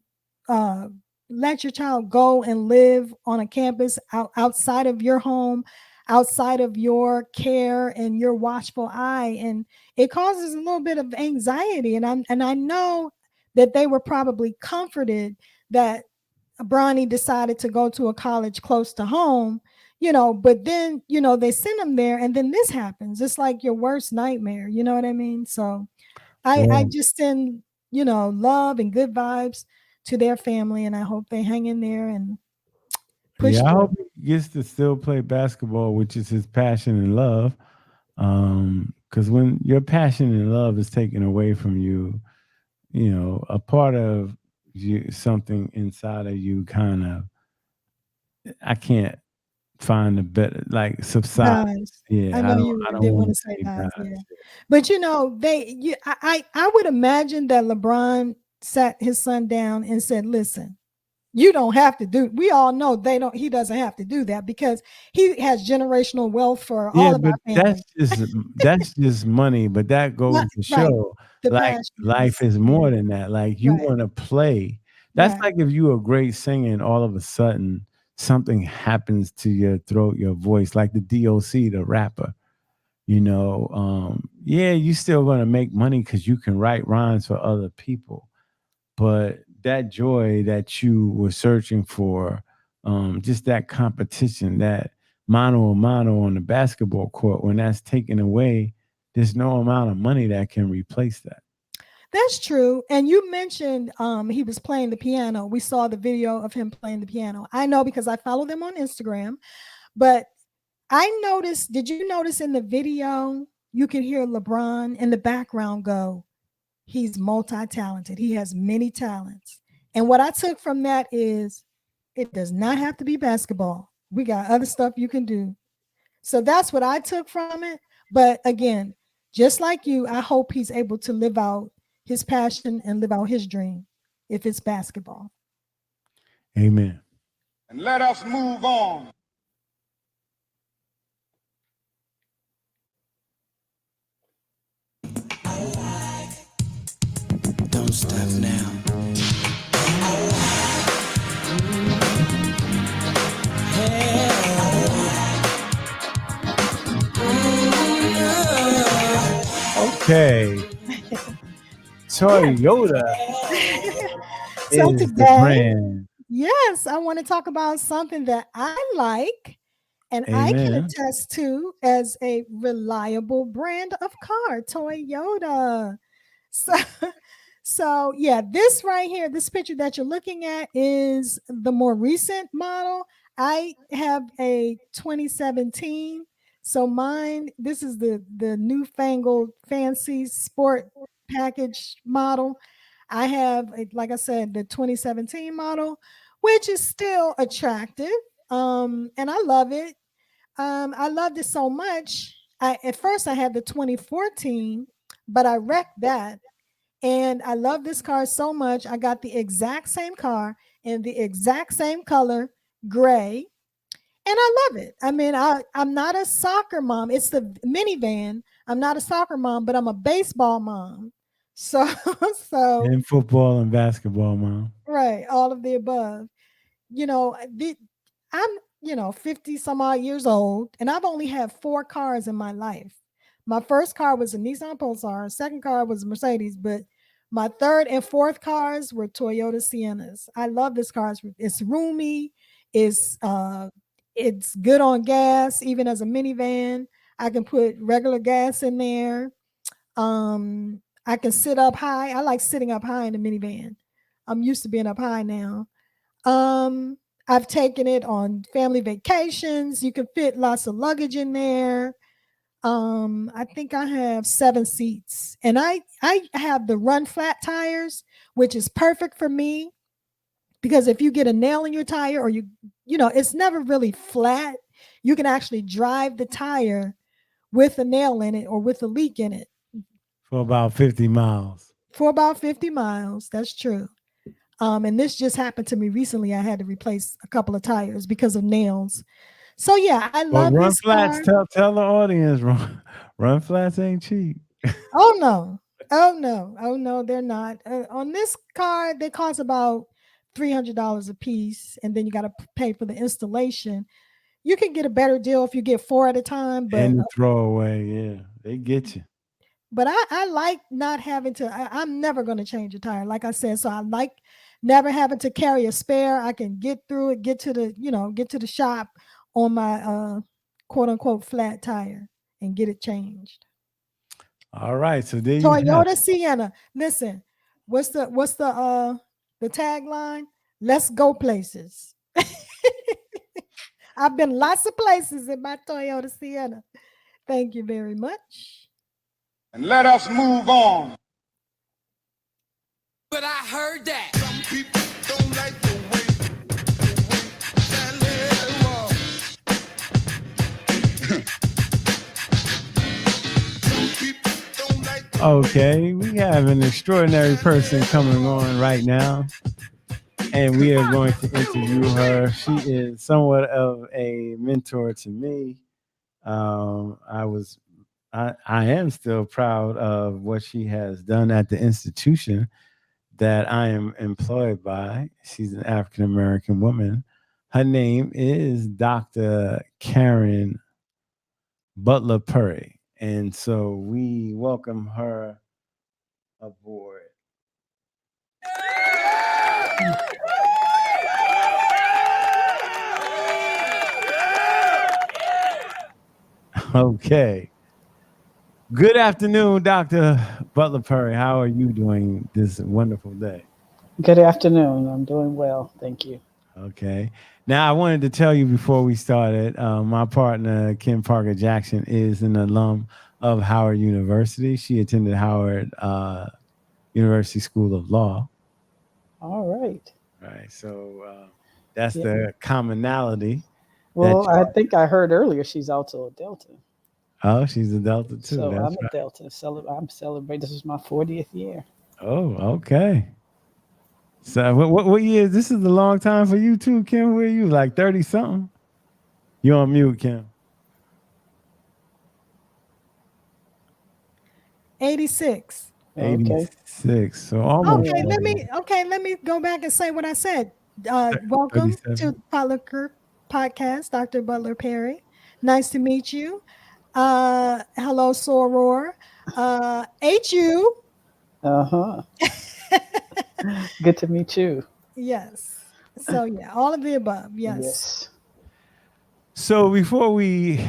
uh let your child go and live on a campus outside of your home, outside of your care and your watchful eye. And it causes a little bit of anxiety. And I know that they were probably comforted that Bronny decided to go to a college close to home, but then, they send him there and then this happens. It's like your worst nightmare. You know what I mean? So I Well, just send, love and good vibes to their family, and I hope they hang in there and push yeah, I hope through. he gets to still play basketball, which is his passion and love. Because when your passion and love is taken away from you, a part of you, something inside of you kind of I can't find a better like subside. Guys, I Yeah, know I you don't didn't want want to to say say guys, guys. yeah. But I would imagine that LeBron sat his son down and said, "Listen, you don't have to do." We all know he doesn't have to do that because he has generational wealth for Yeah, all of but our family. that's just money. But that goes to Right. show, The like passion life is, is yeah, more than that. Like you right, want to play. That's right. like if you a great singer and all of a sudden something happens to your throat, your voice, like the DOC, the rapper. Yeah, you still gonna make money because you can write rhymes for other people, but that joy that you were searching for, just that competition, that mano a mano on the basketball court, when that's taken away, there's no amount of money that can replace that. That's true. And you mentioned he was playing the piano. We saw the video of him playing the piano. I know because I follow them on Instagram, but I noticed, did you notice in the video you can hear LeBron in the background go, he's multi-talented. He has many talents. And what I took from that is it does not have to be basketball. We got other stuff you can do. So that's what I took from it. But again, just like you, I hope he's able to live out his passion and live out his dream if it's basketball. Amen. And let us move on. Don't stop now. Okay. Toyota So is the today, brand. yes, I want to talk about something that I like and I can Amen. attest to as a reliable brand of car, Toyota. So, so yeah, this right here, this picture that you're looking at is the more recent model. I have a 2017. So mine, this is the newfangled fancy sport package model. I have, like I said, the 2017 model, which is still attractive. And I love it. I loved it so much. At first I had the 2014, but I wrecked that. And I love this car so much. I got the exact same car in the exact same color, gray. And I love it. I mean, I'm not a soccer mom. It's the minivan. I'm not a soccer mom, but I'm a baseball mom. So, so And football and basketball, mom. right, all of the above. You know, I'm 50 some odd years old, and I've only had 4 cars in my life. My first car was a Nissan Pulsar, second car was a Mercedes, but my third and fourth cars were Toyota Siennas. I love this car. It's roomy, it's good on gas, even as a minivan. I can put regular gas in there. I can sit up high. I like sitting up high in the minivan. I'm used to being up high now. Um, I've taken it on family vacations. You can fit lots of luggage in there. I think I have 7 seats, and I have the run flat tires, which is perfect for me because if you get a nail in your tire or it's never really flat. You can actually drive the tire with a nail in it or with a leak in it For about 50 miles. for about 50 miles. That's true. And this just happened to me recently. I had to replace a couple of tires because of nails. So yeah, I Well, love run this flats, car. tell the audience, run flats ain't cheap. Oh no. Oh no. Oh no, they're not. On this car, they cost about $300 a piece, and then you got to pay for the installation. You can get a better deal if you get 4 at a time, And the throwaway, yeah. They get you. but I like not having to. I'm never going to change a tire, like I said. So I like never having to carry a spare. I can get through it, get to the shop on my quote unquote flat tire and get it changed. All right. So there you have Toyota Sienna. Listen, what's the tagline? Let's go places. I've been lots of places in my Toyota Sienna. Thank you very much. And let us move on. But I heard that some people don't like the way that Okay, we have an extraordinary person coming on right now, and we are going to interview her. She is somewhat of a mentor to me. I was, I am still proud of what she has done at the institution that I am employed by. She's an African American woman. Her name is Dr. Karen Butler-Purry, and so we welcome her aboard. Okay. Good afternoon, Dr. Butler-Purry. How are you doing this wonderful day? Good afternoon. I'm doing well. Thank you. Okay. Now, I wanted to tell you before we started, my partner, Kim Parker Jackson, is an alum of Howard University. She attended Howard University School of Law. All right. Right. So that's Yeah. the commonality. Well, I think I heard earlier she's also a Delta. Oh, she's a Delta too. So That's I'm a right. Delta. I'm celebrating. This is my 40th year. Oh, okay. So what year? This is a long time for you too, Kim. Where are you? Like 30 something? You on mute, Kim. 86. Okay. 86. So almost. Okay, let me go back and say what I said. Welcome 37. to the Butler podcast, Dr. Butler-Purry. Nice to meet you. Hello, Soror. HU. Uh-huh. Good to meet you. Yes. So yeah, all of the above. Yes. So before we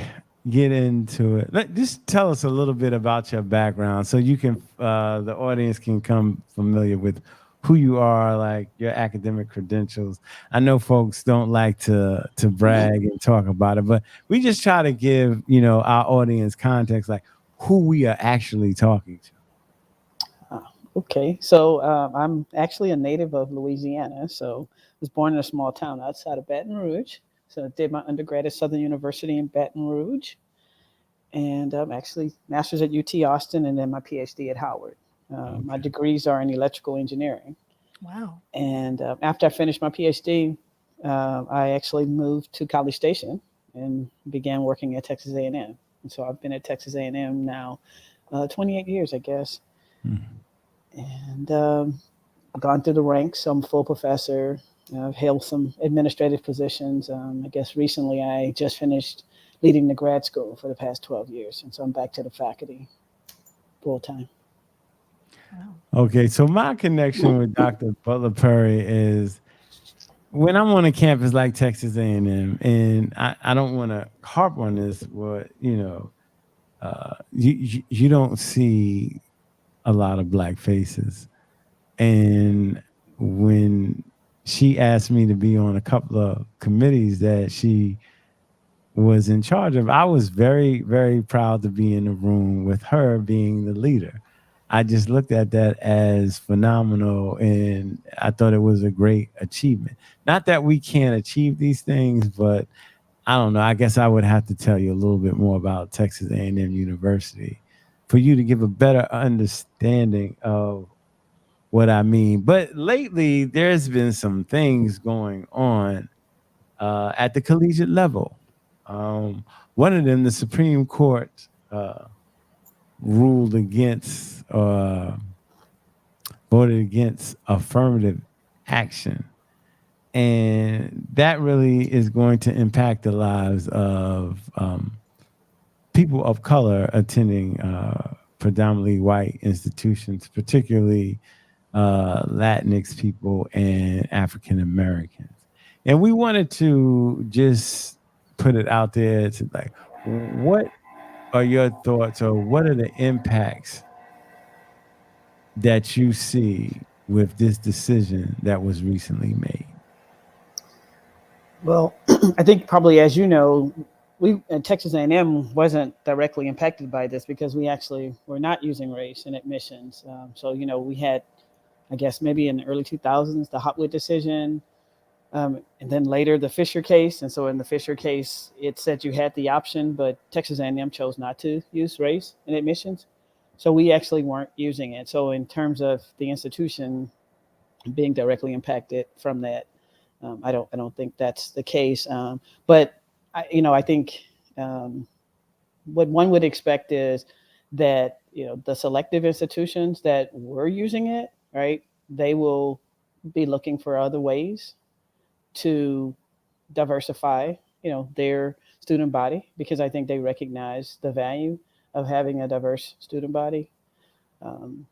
get into it, just tell us a little bit about your background, so you can the audience can come familiar with who you are, like your academic credentials. I know folks don't like to brag and talk about it, but we just try to give our audience context, like who we are actually talking to. Okay. So I'm actually a native of Louisiana. So I was born in a small town outside of Baton Rouge. So I did my undergrad at Southern University in Baton Rouge. And actually master's at UT Austin and then my PhD at Howard. My degrees are in electrical engineering. Wow. And after I finished my PhD, I actually moved to College Station and began working at Texas A&M. And so I've been at Texas A&M now 28 years, I guess. And gone through the ranks. I'm a full professor. I've held some administrative positions. I guess recently I just finished leading the grad school for the past 12 years. And so I'm back to the faculty full time. Wow. Okay, so my connection with Dr. Butler-Purry is when I'm on a campus like Texas A&M, and I don't want to harp on this, but you don't see a lot of black faces. And when she asked me to be on a couple of committees that she was in charge of, I was very, very proud to be in the room with her being the leader. I just looked at that as phenomenal, and I thought it was a great achievement. Not that we can't achieve these things, but I don't know. I guess I would have to tell you a little bit more about Texas A&M University for you to give a better understanding of what I mean. But lately, there's been some things going on at the collegiate level. One of them, the Supreme Court ruled against, voted against affirmative action. And that really is going to impact the lives of people of color attending predominantly white institutions, particularly Latinx people and African Americans. And we wanted to just put it out there to like, what are your thoughts, or what are the impacts that you see with this decision that was recently made? Well, I think probably, as you know, we at Texas A&M wasn't directly impacted by this because we actually were not using race in admissions. So, we had, I guess, maybe in the early 2000s, the Hotwood decision, and then later the Fisher case. And so in the Fisher case, it said you had the option, but Texas A&M chose not to use race in admissions. So we actually weren't using it. So in terms of the institution being directly impacted from that, I don't think that's the case. But I think what one would expect is that the selective institutions that were using it, right, they will be looking for other ways to diversify, their student body, because I think they recognize the value of having a diverse student body. Um,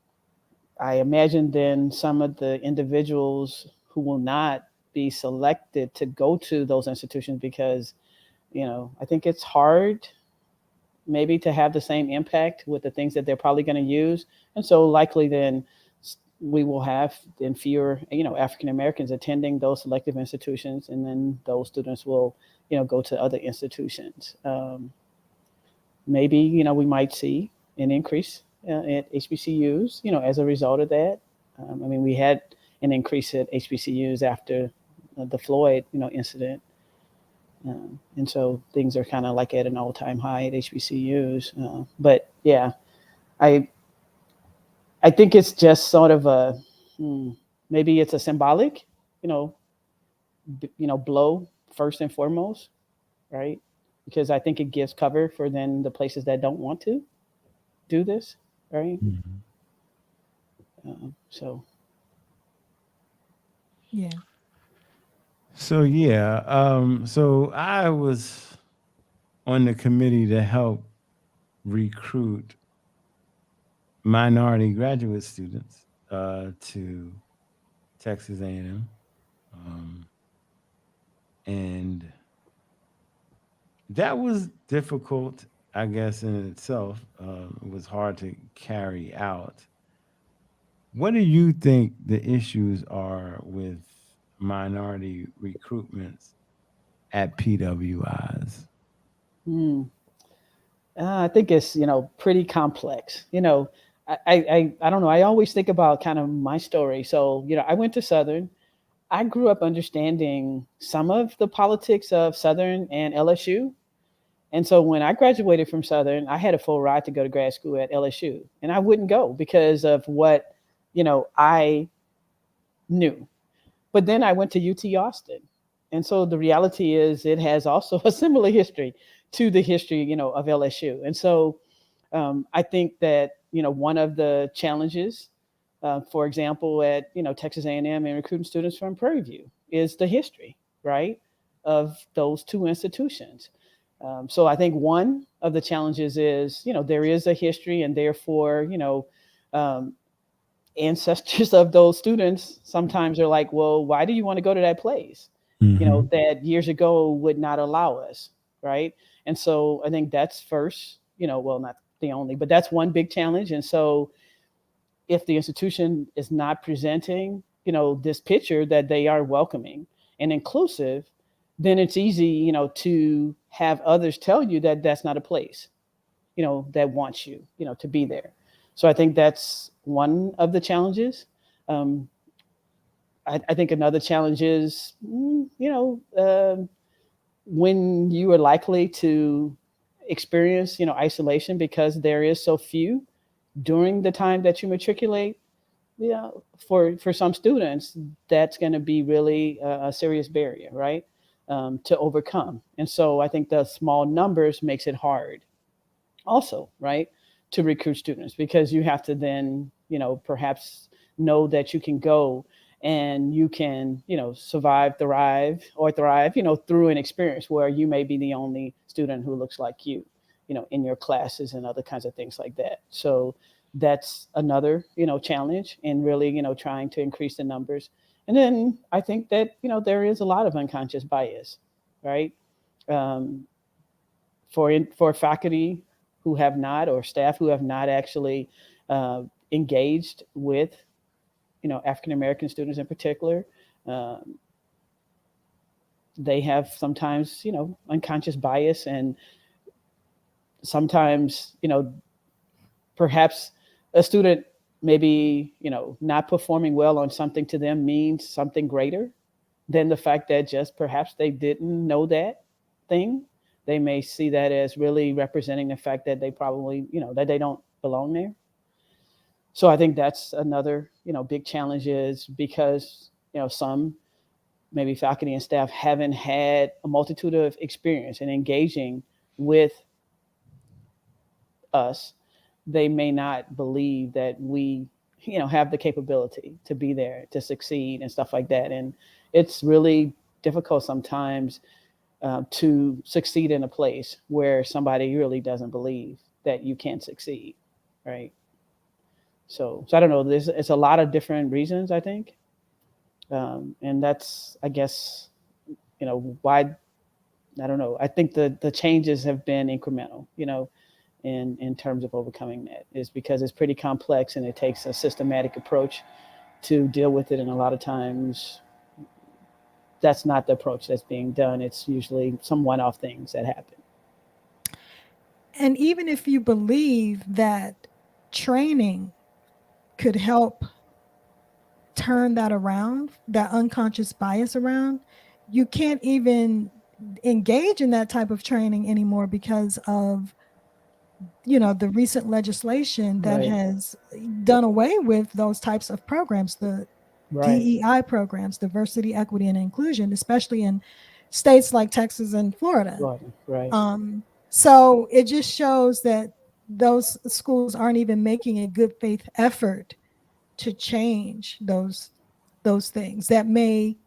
I imagine then some of the individuals who will not be selected to go to those institutions because, I think it's hard maybe to have the same impact with the things that they're probably going to use. And so likely then we will have then fewer, African Americans attending those selective institutions, and then those students will, go to other institutions. Maybe, we might see an increase at HBCUs, as a result of that. I mean, we had an increase at HBCUs after the Floyd, incident. And so things are kind of like at an all-time high at HBCUs. But yeah, I think it's just sort of maybe it's a symbolic, you know, blow first and foremost, right? Because I think it gives cover for then the places that don't want to do this, right? So Yeah. So yeah, so I was on the committee to help recruit minority graduate students to Texas A&M, and that was difficult, I guess, in itself. It was hard to carry out. What do you think the issues are with minority recruitments at PWIs? hmm, I think it's pretty complex. I don't know. I always think about kind of my story. So I went to Southern. I grew up understanding some of the politics of Southern and LSU. And so when I graduated from Southern, I had a full ride to go to grad school at LSU. And I wouldn't go because of what, I knew. But then I went to UT Austin. And so the reality is it has also a similar history to the history, of LSU. And so I think that, one of the challenges, for example, at, Texas A&M and recruiting students from Prairie View is the history, right, of those two institutions. So I think one of the challenges is, there is a history, and therefore, um, ancestors of those students sometimes are like, well, why do you want to go to that place? That years ago would not allow us, right? And so I think that's first, well, not the only, but that's one big challenge. And so if the institution is not presenting, this picture that they are welcoming and inclusive, then it's easy, to have others tell you that that's not a place, that wants you, to be there. So I think that's one of the challenges. I think another challenge is, when you are likely to experience, isolation because there is so few during the time that you matriculate. For some students, that's going to be really a serious barrier, right, to overcome. And so I think the small numbers makes it hard also, right, to recruit students, because you have to then, perhaps know that you can go and you can, survive, thrive, through an experience where you may be the only student who looks like you, in your classes and other kinds of things like that. So that's another, challenge in really, trying to increase the numbers. And then I think that, there is a lot of unconscious bias, right? For faculty who have not, or staff who have not actually engaged with, African American students in particular, they have sometimes, unconscious bias, and sometimes, perhaps a student maybe, not performing well on something to them means something greater than the fact that just perhaps they didn't know that thing. They may see that as really representing the fact that they probably, that they don't belong there. So I think that's another, big challenge is because, some maybe faculty and staff haven't had a multitude of experience in engaging with us. They may not believe that we, have the capability to be there to succeed and stuff like that. And it's really difficult sometimes to succeed in a place where somebody really doesn't believe that you can succeed, right? So I don't know. It's a lot of different reasons, I think, and that's, I guess, why, I don't know. I think the changes have been incremental, in terms of overcoming that, is because it's pretty complex and it takes a systematic approach to deal with it. And a lot of times that's not the approach that's being done. It's usually some one-off things that happen. And even if you believe that training could help turn that around, that unconscious bias around, you can't even engage in that type of training anymore because of the recent legislation that Right. has done away with those types of programs, the Right. DEI programs, diversity, equity, and inclusion, especially in states like Texas and Florida. Right. So it just shows that those schools aren't even making a good faith effort to change those things that may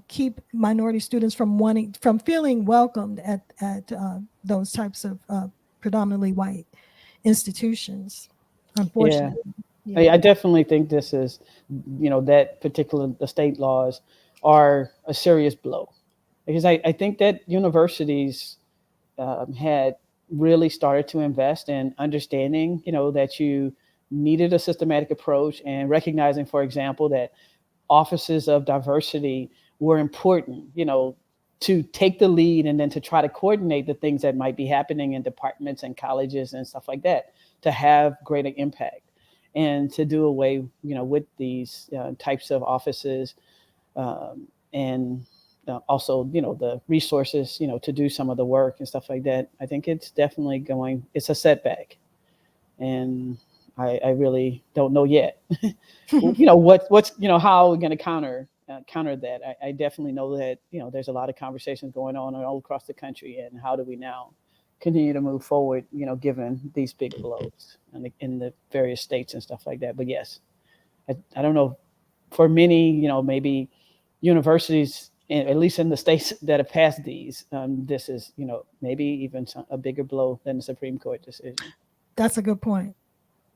keep minority students from feeling welcomed at those types of predominantly white institutions, Yeah. unfortunately. I Yeah. definitely think this is, that particular, the state laws are a serious blow, because I think that universities had really started to invest in understanding, that you needed a systematic approach, and recognizing, for example, that offices of diversity were important, to take the lead and then to try to coordinate the things that might be happening in departments and colleges and stuff like that to have greater impact, and to do away, with these types of offices, and also, the resources, to do some of the work and stuff like that. I think it's definitely it's a setback, and I really don't know yet, what's, how we're going to counter that. I definitely know that, there's a lot of conversations going on all across the country, and how do we now continue to move forward, given these big blows in the various states and stuff like that. But yes, I don't know, for many, maybe universities, at least in the states that have passed these, this is, maybe even a bigger blow than the Supreme Court decision. That's a good point.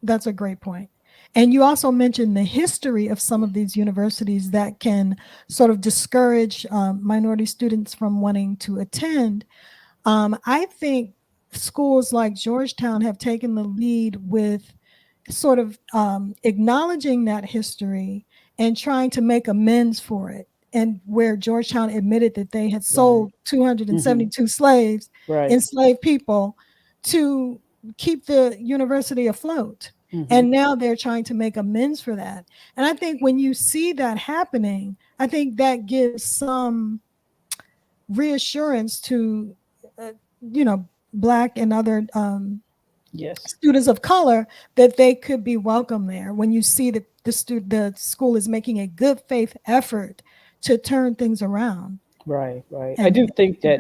That's a great point. And you also mentioned the history of some of these universities that can sort of discourage minority students from wanting to attend. I think schools like Georgetown have taken the lead with sort of acknowledging that history and trying to make amends for it. And where Georgetown admitted that they had sold 272 slaves, Right. enslaved people, to keep the university afloat. Mm-hmm. And now they're trying to make amends for that. And I think when you see that happening, I think that gives some reassurance to, Black and other Yes. students of color, that they could be welcome there. When you see that the school is making a good faith effort to turn things around. Right. I do think that,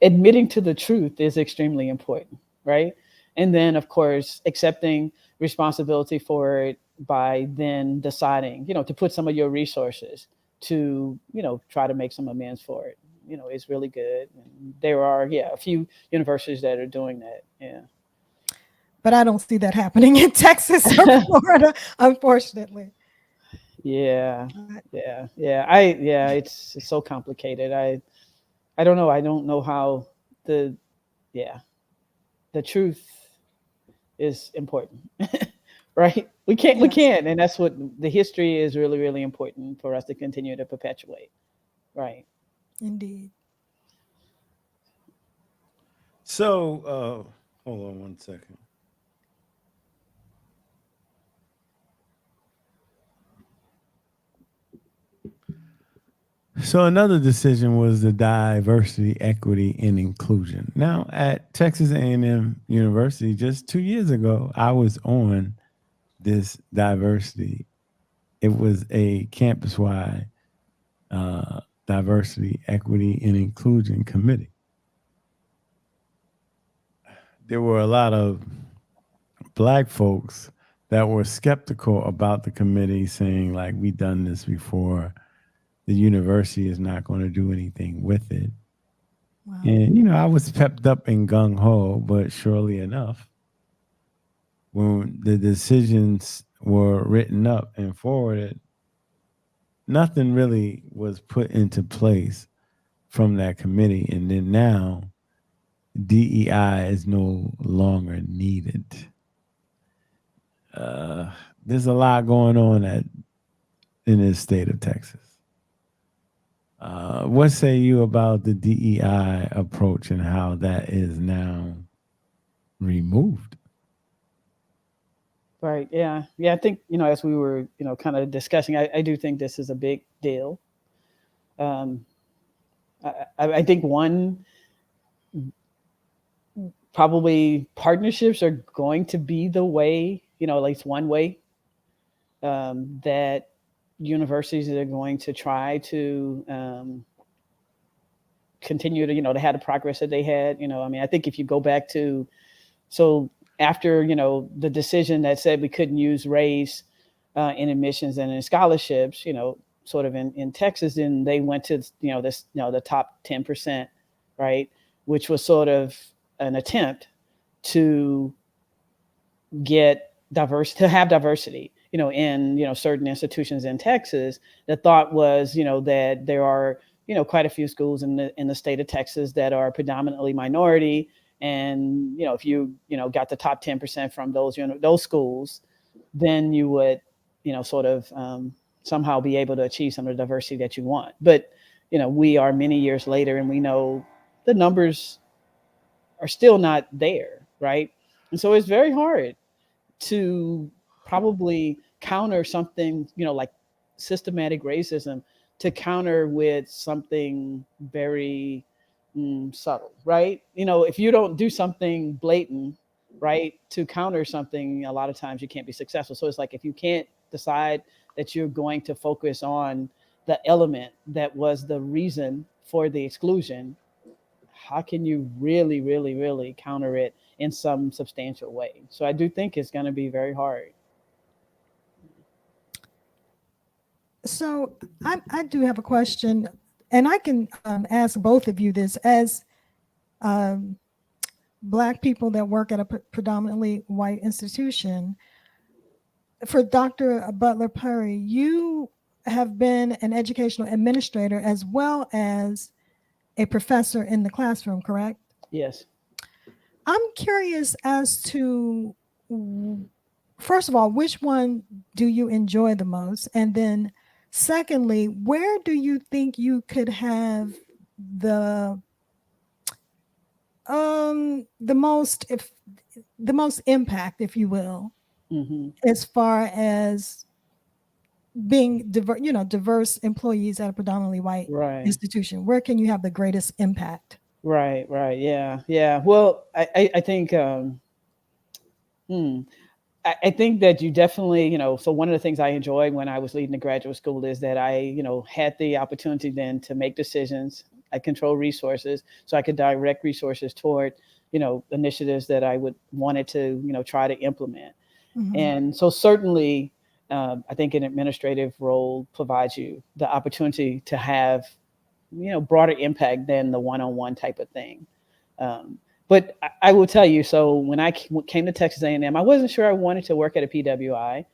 admitting to the truth is extremely important, right? And then, of course, accepting responsibility for it by then deciding, to put some of your resources to, try to make some amends for it, is really good. And there are, a few universities that are doing that. Yeah. But I don't see that happening in Texas or Florida, unfortunately. Yeah. It's so complicated. I don't know. I don't know how the truth is important, right? We can't. And that's what the history is, really, really important for us to continue to perpetuate. Right. Indeed. So, hold on one second. So another decision was the diversity, equity, and inclusion. Now at Texas A&M University, just 2 years ago, I was on this diversity. It was a campus-wide diversity, equity, and inclusion committee. There were a lot of black folks that were skeptical about the committee, saying like, "We done this before. The university is not going to do anything with it." Wow. And I was pepped up and gung ho, but surely enough, when the decisions were written up and forwarded, nothing really was put into place from that committee. And then now DEI is no longer needed. There's a lot going on in this state of Texas. What say you about the DEI approach and how that is now removed? Right. Yeah. Yeah. I think, as we were, kind of discussing, I do think this is a big deal. Um, I think one, probably partnerships are going to be the way, at least one way that universities are going to try to continue to have the progress that they had. I think if you go back to, so after the decision that said we couldn't use race in admissions and in scholarships, sort of in Texas, then they went to this the top 10%, right, which was sort of an attempt to have diversity in certain institutions in Texas. The thought was that there are quite a few schools in the state of Texas that are predominantly minority, and if you got the top 10% from those schools, then you would sort of somehow be able to achieve some of the diversity that you want. But we are many years later, and we know the numbers are still not there, right? And so it's very hard to probably counter something, like systematic racism, to counter with something very subtle, right? If you don't do something blatant, right, to counter something, a lot of times you can't be successful. So it's like, if you can't decide that you're going to focus on the element that was the reason for the exclusion, how can you really, really, really counter it in some substantial way? So I do think it's going to be very hard. So I do have a question, and I can ask both of you this as Black people that work at a predominantly white institution. For Dr. Butler-Purry, you have been an educational administrator as well as a professor in the classroom, correct? Yes. I'm curious as to, first of all, which one do you enjoy the most? And then secondly, where do you think you could have the most impact, if you will, as far as being diverse employees at a predominantly white institution? Where can you have the greatest impact? Right. Yeah. Well, I think I think that you definitely, so one of the things I enjoyed when I was leading the graduate school is that I, had the opportunity then to make decisions. I control resources, so I could direct resources toward, initiatives that I would wanted to, try to implement. And so certainly, I think an administrative role provides you the opportunity to have, broader impact than the one-on-one type of thing. But I will tell you, so when I came to Texas A&M, I wasn't sure I wanted to work at a PWI.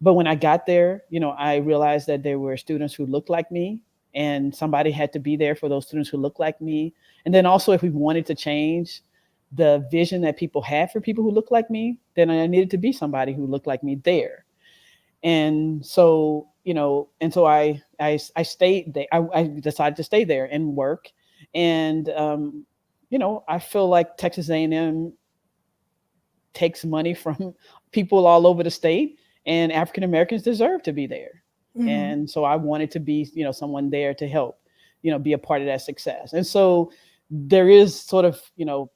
But when I got there, I realized that there were students who looked like me, and somebody had to be there for those students who looked like me. And then also, if we wanted to change the vision that people had for people who look like me, then I needed to be somebody who looked like me there. And so, I stayed there. I decided to stay there and work. And, I feel like Texas A&M takes money from people all over the state, and African Americans deserve to be there. Mhm. And so I wanted to be, someone there to help, be a part of that success. And so there is sort of,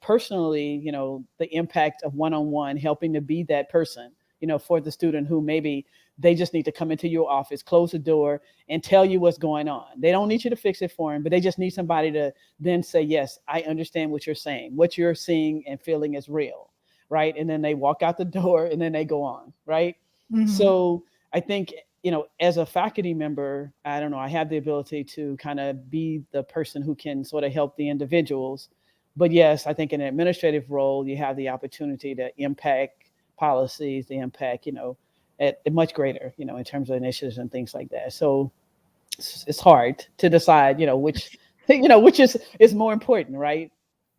personally, the impact of one-on-one helping to be that person, for the student who maybe they just need to come into your office, close the door, and tell you what's going on. They don't need you to fix it for them, but they just need somebody to then say, yes, I understand what you're saying. What you're seeing and feeling is real. Right. And then they walk out the door and then they go on. Right. Mhm. So I think, as a faculty member, I don't know, I have the ability to kind of be the person who can sort of help the individuals. But yes, I think in an administrative role, you have the opportunity to impact policies, the impact, at much greater, in terms of initiatives and things like that. So it's hard to decide, which, which is more important, right?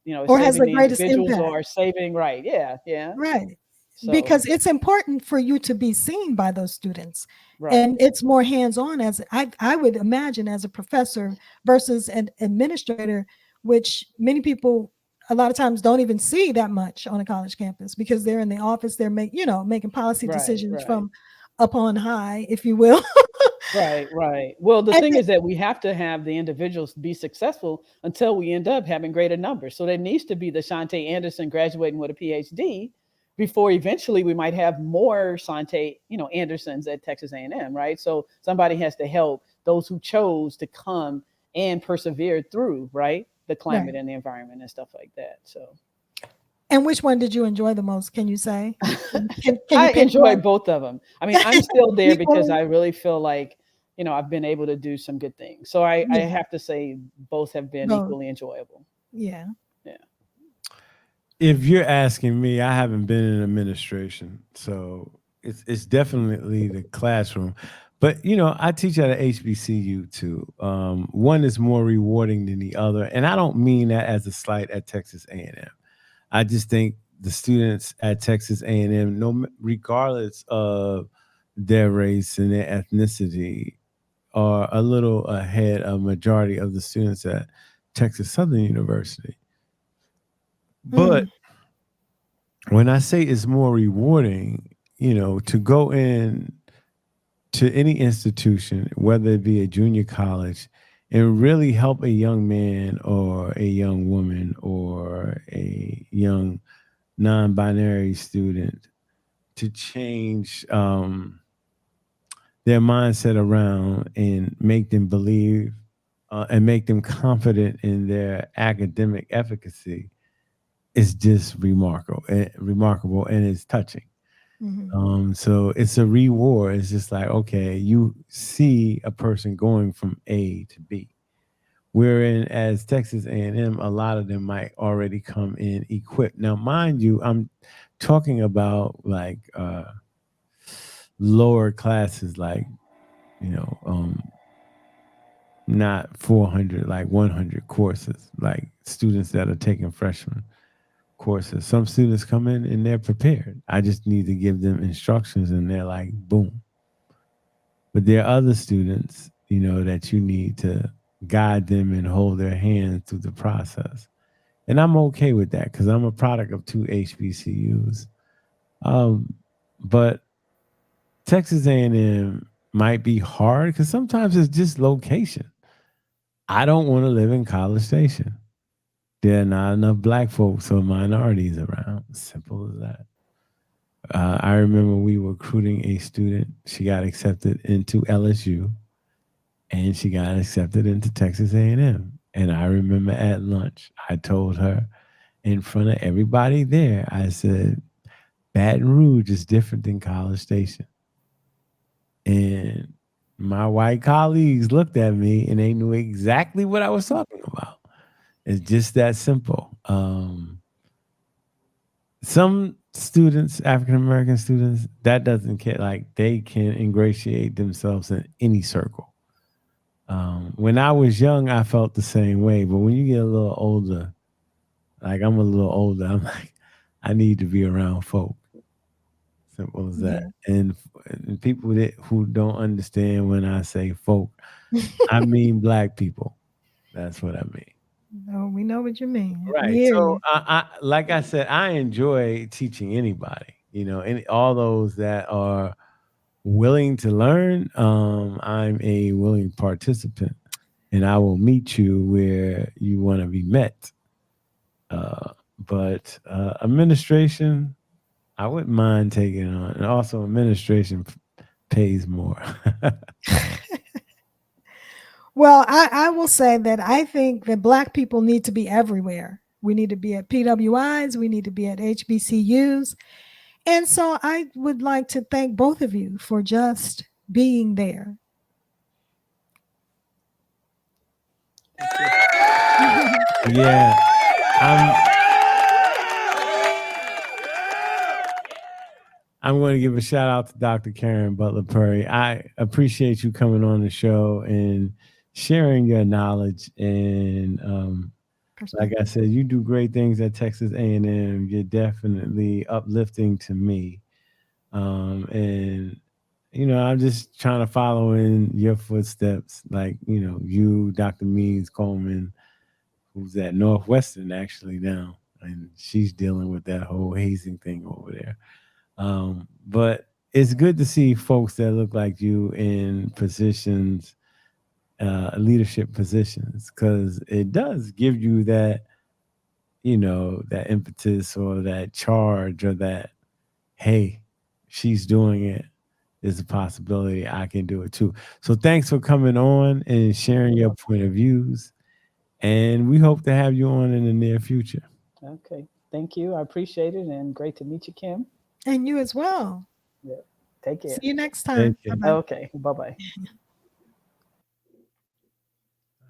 Or has Saving the the greatest individuals impact. or saving, right? Yeah, yeah. Right. So, Because it's important for you to be seen by those students. right, And it's more hands-on, as I would imagine, as a professor versus an administrator, which many people a lot of times don't even see that much on a college campus because they're in the office, they're making policy right, decisions right. from up on high, if you will. Right, right. Well, the And thing is that we have to have the individuals be successful until we end up having greater numbers. So there needs to be the Shantae Anderson graduating with a PhD before eventually we might have more Shantae, Andersons at Texas A&M, right? So somebody has to help those who chose to come and persevere through, right, the climate right. and the environment and stuff like that. So And which one did you enjoy the most? Can you say? Can you I pick enjoy one? both of them. I mean, I'm still there because Equally? I really feel like, I've been able to do some good things. So I Yeah, have to say both have been both. equally enjoyable. Yeah. Yeah. If you're asking me, I haven't been in administration, so it's definitely the classroom. But I teach at a HBCU too. One is more rewarding than the other, and I don't mean that as a slight at Texas A&M. I just think the students at Texas A&M, no, regardless of their race and their ethnicity, are a little ahead of majority of the students at Texas Southern University. But Mm, when I say it's more rewarding, to go in to any institution, whether it be a junior college, and really help a young man or a young woman or a young non-binary student to change their mindset around and make them believe and make them confident in their academic efficacy is just remarkable, and it's touching. mhm. So it's a reward. It's just like, okay, you see a person going from A to B. Wherein as Texas A&M, a lot of them might already come in equipped. Now, mind you, I'm talking about like lower classes, like you know, not 400, like 100 courses, like students that are taking freshman courses. Some students come in and they're prepared. I just need to give them instructions and they're like, boom. But there are other students, that you need to guide them and hold their hand through the process. And I'm okay with that because I'm a product of two HBCUs. Um, but Texas A&M might be hard because sometimes it's just location. I don't want to live in College Station. There are not enough black folks or minorities around. Simple as that. I remember we were recruiting a student. She got accepted into LSU, and she got accepted into Texas A&M. And I remember at lunch, I told her in front of everybody there, I said, Baton Rouge is different than College Station. And my white colleagues looked at me and they knew exactly what I was talking about. It's just that simple. Some students, African American students, that doesn't care. Like they can ingratiate themselves in any circle. When I was young, I felt the same way. But when you get a little older, like I'm a little older, I'm like, I need to be around folk. Simple as that. Yeah. And people who don't understand when I say folk, I mean black people. That's what I mean. No, we know what you mean. We Right. hear So you. like I said, I enjoy teaching anybody, and all those that are willing to learn, I'm a willing participant, and I will meet you where you want to be met. But administration, I wouldn't mind taking on, and also administration pays more. Well, I will say that I think that Black people need to be everywhere. We need to be at PWIs, we need to be at HBCUs. And so I would like to thank both of you for just being there. Yeah, I'm going to give a shout out to Dr. Karen Butler-Purry. I appreciate you coming on the show and sharing your knowledge. And like I said, you do great things at Texas A&M. You're definitely uplifting to me. And, you know, I'm just trying to follow in your footsteps. Like, you know, you, Dr. Means Coleman, who's at Northwestern actually now. And she's dealing with that whole hazing thing over there. But it's good to see folks that look like you in positions, leadership positions, because it does give you that, you know, that impetus or that charge or that, hey, she's doing it. There's a possibility I can do it too. So thanks for coming on and sharing your point of views. And we hope to have you on in the near future. Okay. Thank you. I appreciate it. And great to meet you, Kim. And you as well. Yeah. Take care. See you next time. Bye-bye. Okay. Bye-bye.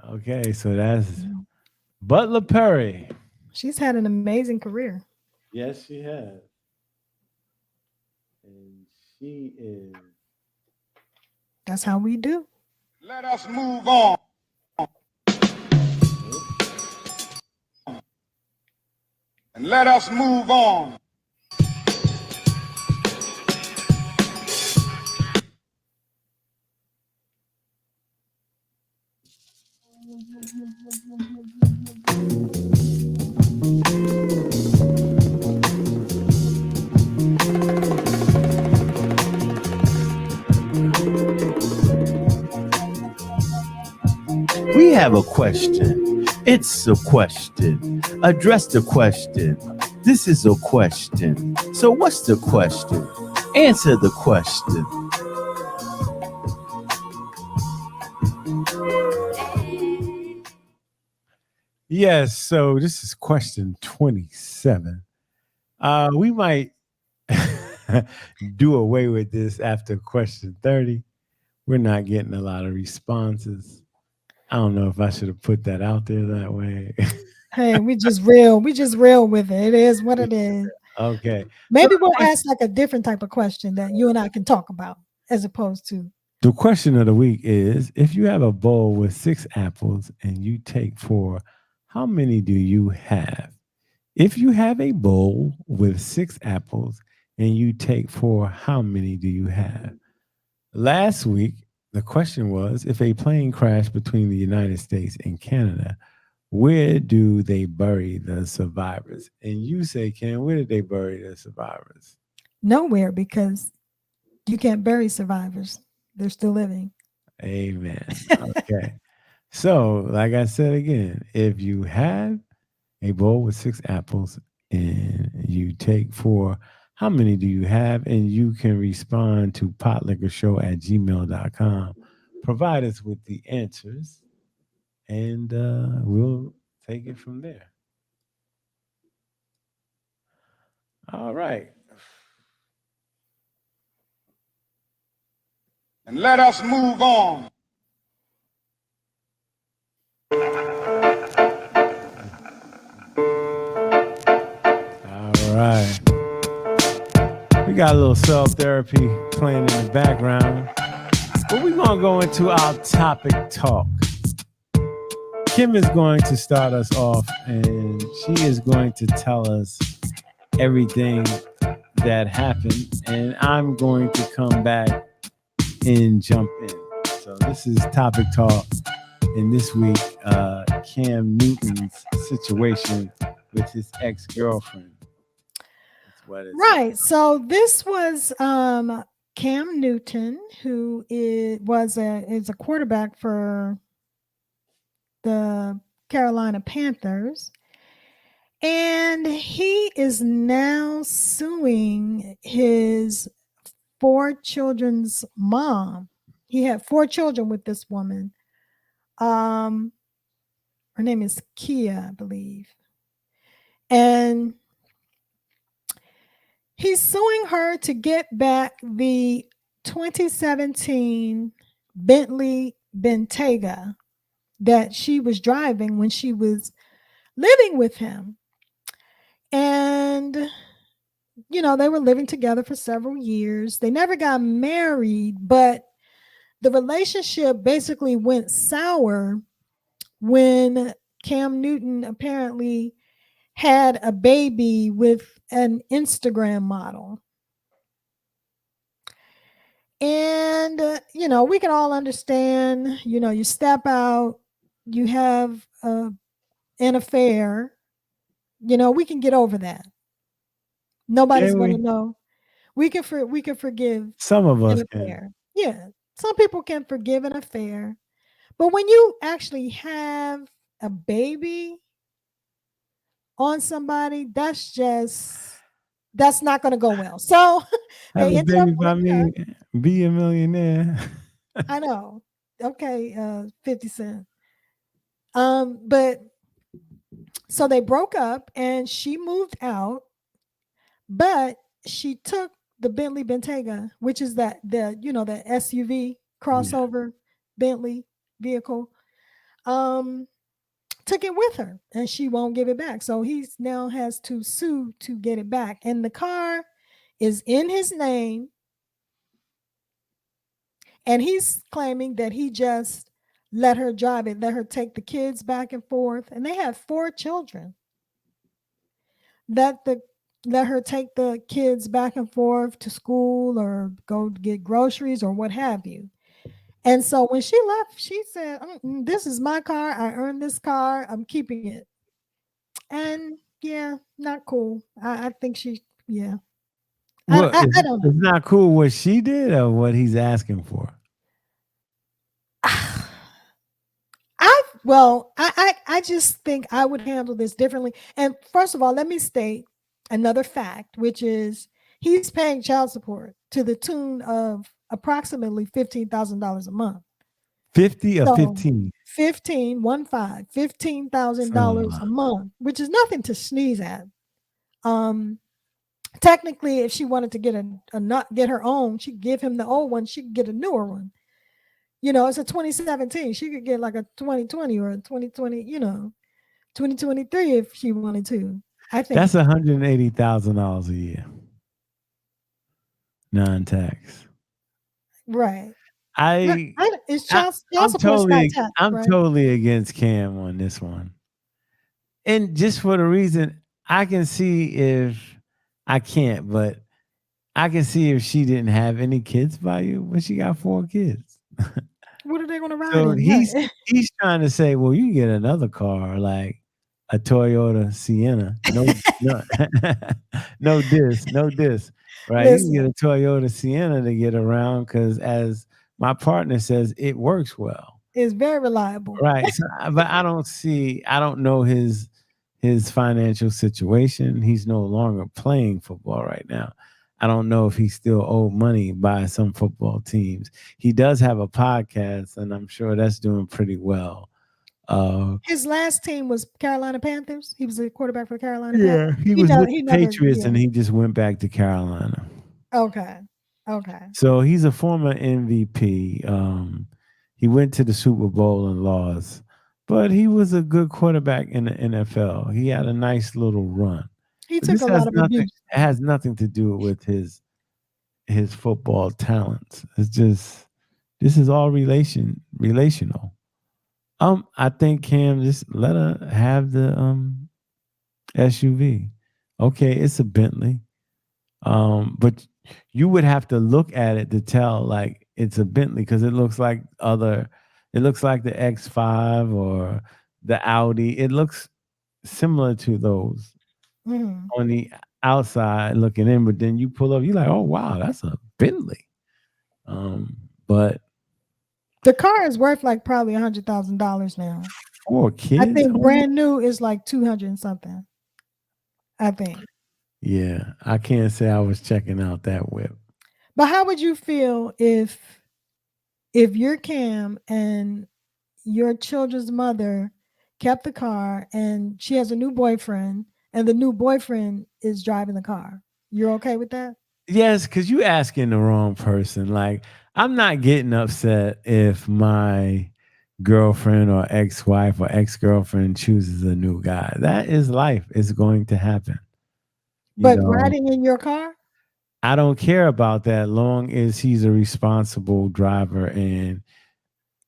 Okay, so that's Butler-Purry. She's had an amazing career. Yes, she has. And she is. That's how we do. Let us move on. And let us move on. We have a question. It's a question. Address the question. This is a question. So what's the question? Answer the question. Yes, so this is question 27. We might do away with this after question 30. We're not getting a lot of responses. I don't know if I should have put that out there that way. Hey, we just real with it. It is what it is. Okay. Maybe we'll ask like a different type of question that you and I can talk about as opposed to. The question of the week is, if you have a bowl with 6 apples and you take 4, how many do you have? If you have a bowl with 6 apples and you take 4, how many do you have? Last week, the question was, if a plane crashed between the United States and Canada, where do they bury the survivors? And you say, Ken, where did they bury the survivors? Nowhere, because you can't bury survivors. They're still living. Amen. Okay. So, like I said again, if you have a bowl with 6 apples and you take 4, how many do you have? And you can respond to potlickershow@gmail.com. Provide us with the answers, and we'll take it from there. All right. And let us move on. All right. We got a little self-therapy playing in the background. But we're going to go into our topic talk. Kim is going to start us off, and she is going to tell us everything that happened, and I'm going to come back and jump in. So this is topic talk, and this week, Cam Newton's situation with his ex-girlfriend. Right. So this was Cam Newton, who is a quarterback for the Carolina Panthers, and he is now suing his 4 children's mom. He had 4 children with this woman. Her name is Kia, I believe. And he's suing her to get back the 2017 Bentley Bentayga that she was driving when she was living with him. And they were living together for several years. They never got married, but the relationship basically went sour when Cam Newton apparently had a baby with an Instagram model. And, we can all understand, you step out, you have an affair, we can get over that. Nobody's Can going to we? know. We can forgive Some of an us can. affair. Yeah. Some people can forgive an affair. But when you actually have a baby on somebody, that's not going to go well. So Have they a ended up baby by breaking up. me, be a millionaire. I know. Okay, 50 Cent. But so they broke up and she moved out, but she took the Bentley Bentayga, which is the SUV crossover Bentley vehicle. Took it with her and she won't give it back. So he now has to sue to get it back. And the car is in his name. And he's claiming that he just let her drive it, let her take the kids back and forth. And they have 4 children. Let her take the kids back and forth to school or go get groceries or what have you. And so when she left, she said, "This is my car. I earned this car. I'm keeping it." And yeah, not cool. I think yeah. Well, I don't know. it's not cool what she did or what he's asking for. I just think I would handle this differently. And first of all, let me state another fact, which is he's paying child support to the tune of approximately $15,000 a month. 50 or So 15? $15,000 a month, which is nothing to sneeze at. Technically, if she wanted to get her own, she'd give him the old one. She could get a newer one. It's a 2017. She could get like a 2020 or a 2020, 2023 if she wanted to. I think That's $180,000 a year, non-tax. right. I'm It's child support's not taxed, right? totally against Cam on this one, and just for the reason I can see if I can't, but I can see if she didn't have any kids by you, but she got 4 kids. What are they going to ride So in? he's Right. he's trying to say, well, you can get another car like a Toyota Sienna. No, no, no diss. Right? You can get Listen, a Toyota Sienna to get around because, as my partner says, it works well. it's very reliable. Right. So, but I don't know his financial situation. He's no longer playing football right now. I don't know if he still owed money by some football teams. He does have a podcast, and I'm sure that's doing pretty well. His last team was Carolina Panthers. He was a quarterback for Carolina Yeah, Panthers. he was with He the never, Patriots, yeah. and he just went back to Carolina. Okay. So he's a former MVP. He went to the Super Bowl and lost, but he was a good quarterback in the NFL. He had a nice little run. He But took this a lot of abuse. has nothing to do with his football talents. It's just this is all relational. I think Cam just let her have the SUV. Okay, it's a Bentley. But you would have to look at it to tell like it's a Bentley because it looks like the X5 or the Audi. It looks similar to those Mhm. on the outside looking in, but then you pull up, you're like, oh wow, that's a Bentley. But The car is worth like probably $100,000 now. for I kids, think brand new is like 200 and something. I think. yeah, I can't say I was checking out that whip. But how would you feel if you're Cam and your children's mother kept the car and she has a new boyfriend and the new boyfriend is driving the car? You're okay with that? Yes, because you asking the wrong person. Like, I'm not getting upset if my girlfriend or ex-wife or ex-girlfriend chooses a new guy. That is life. It's going to happen. You But know, riding in your car? I don't care about that long as he's a responsible driver, and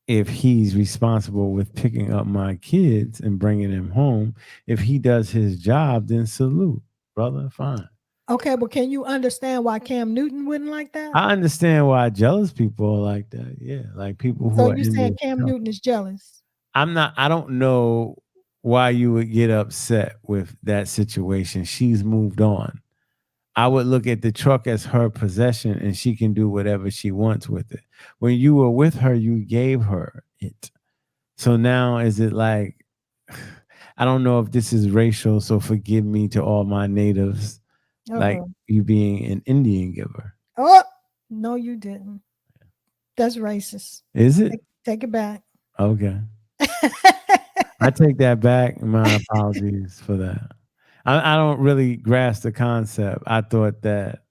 if he's responsible with picking up my kids and bringing them home, if he does his job, then salute, brother. Fine. Okay, but can you understand why Cam Newton wouldn't like that? I understand why jealous people are like that. Yeah, like people So who are you in saying this. Cam Newton is jealous? I'm not. I don't know why you would get upset with that situation. She's moved on. I would look at the truck as her possession, and she can do whatever she wants with it. When you were with her, you gave her it. So now is it like, I don't know if this is racial, so forgive me to all my natives, like Uh-oh. you being an Indian giver. Oh, no, you didn't. That's racist. Is it? Take it back. Okay. I take that back. My apologies for that. I don't really grasp the concept. I thought that,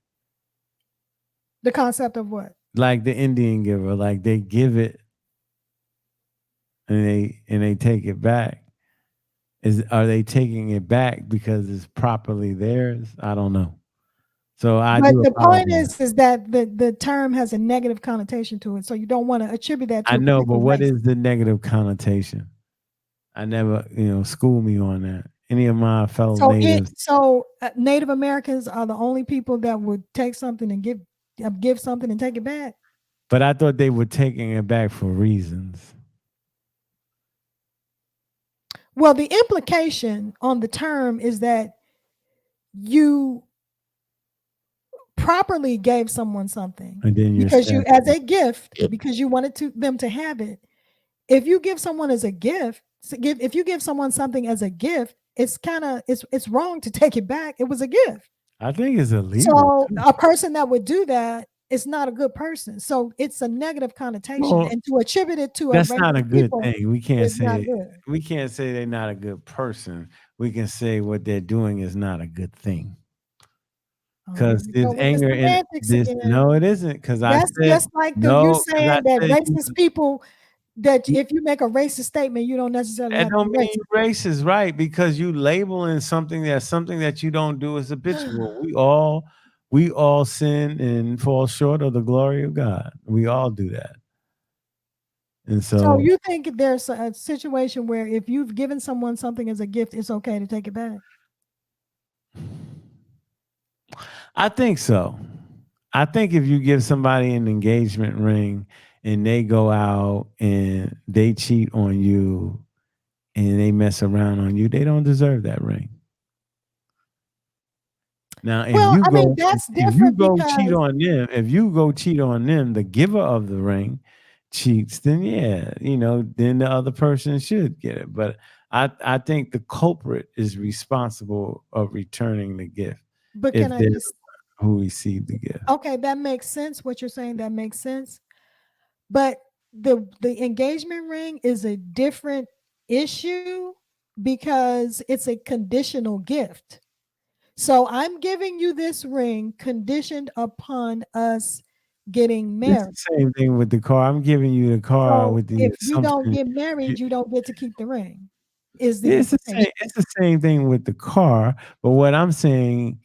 The concept of what? like the Indian giver, like they give it and they take it back. Are they taking it back because it's properly theirs? I don't know. So I But do the point apologize. is that the term has a negative connotation to it. So you don't want to attribute that to I a know, but particular what race. is the negative connotation? I never, school me on that. Any of my fellow natives, Native Americans are the only people that would take something and give something and take it back. but I thought they were taking it back for reasons. Well, the implication on the term is that you properly gave someone something And then you're because you, sad. as a gift, because you wanted them to have it. If you give someone as a gift, if you give someone something as a gift, it's wrong to take it back. It was a gift. I think it's illegal. So Too. a person that would do that is not a good person. So it's a negative connotation, Well, and to attribute it to that's race not a of good people thing. We can't is not say good. they're not a good person. We can say what they're doing is not a good thing. Oh, here Because we there's go with the anger in semantics this. again. No, it isn't. Because I That's said just like you no. Because I saying that said racist people, that if you make a racist statement, you don't necessarily that have to don't be mean racist. you racist, right? Because you labeling something that you don't do is habitual. We all sin and fall short of the glory of God. We all do that. And So so you think there's a situation where if you've given someone something as a gift, it's okay to take it back? I think so. I think if you give somebody an engagement ring and they go out and they cheat on you and they mess around on you, they don't deserve that ring. Now, Well, I mean, that's if you different go cheat because on them, if you go cheat on them, the giver of the ring cheats, then yeah, then the other person should get it. But I think the culprit is responsible of returning the gift but if can I they're just who received the gift. okay, that makes sense. What you're saying, that makes sense. But the engagement ring is a different issue because it's a conditional gift. So I'm giving you this ring conditioned upon us getting It's married. the same thing with the car. I'm giving you the car So with the if you don't assumption. get married, you don't get to keep the ring, is the It's the implication. same. It's the same thing with the car. But what I'm saying,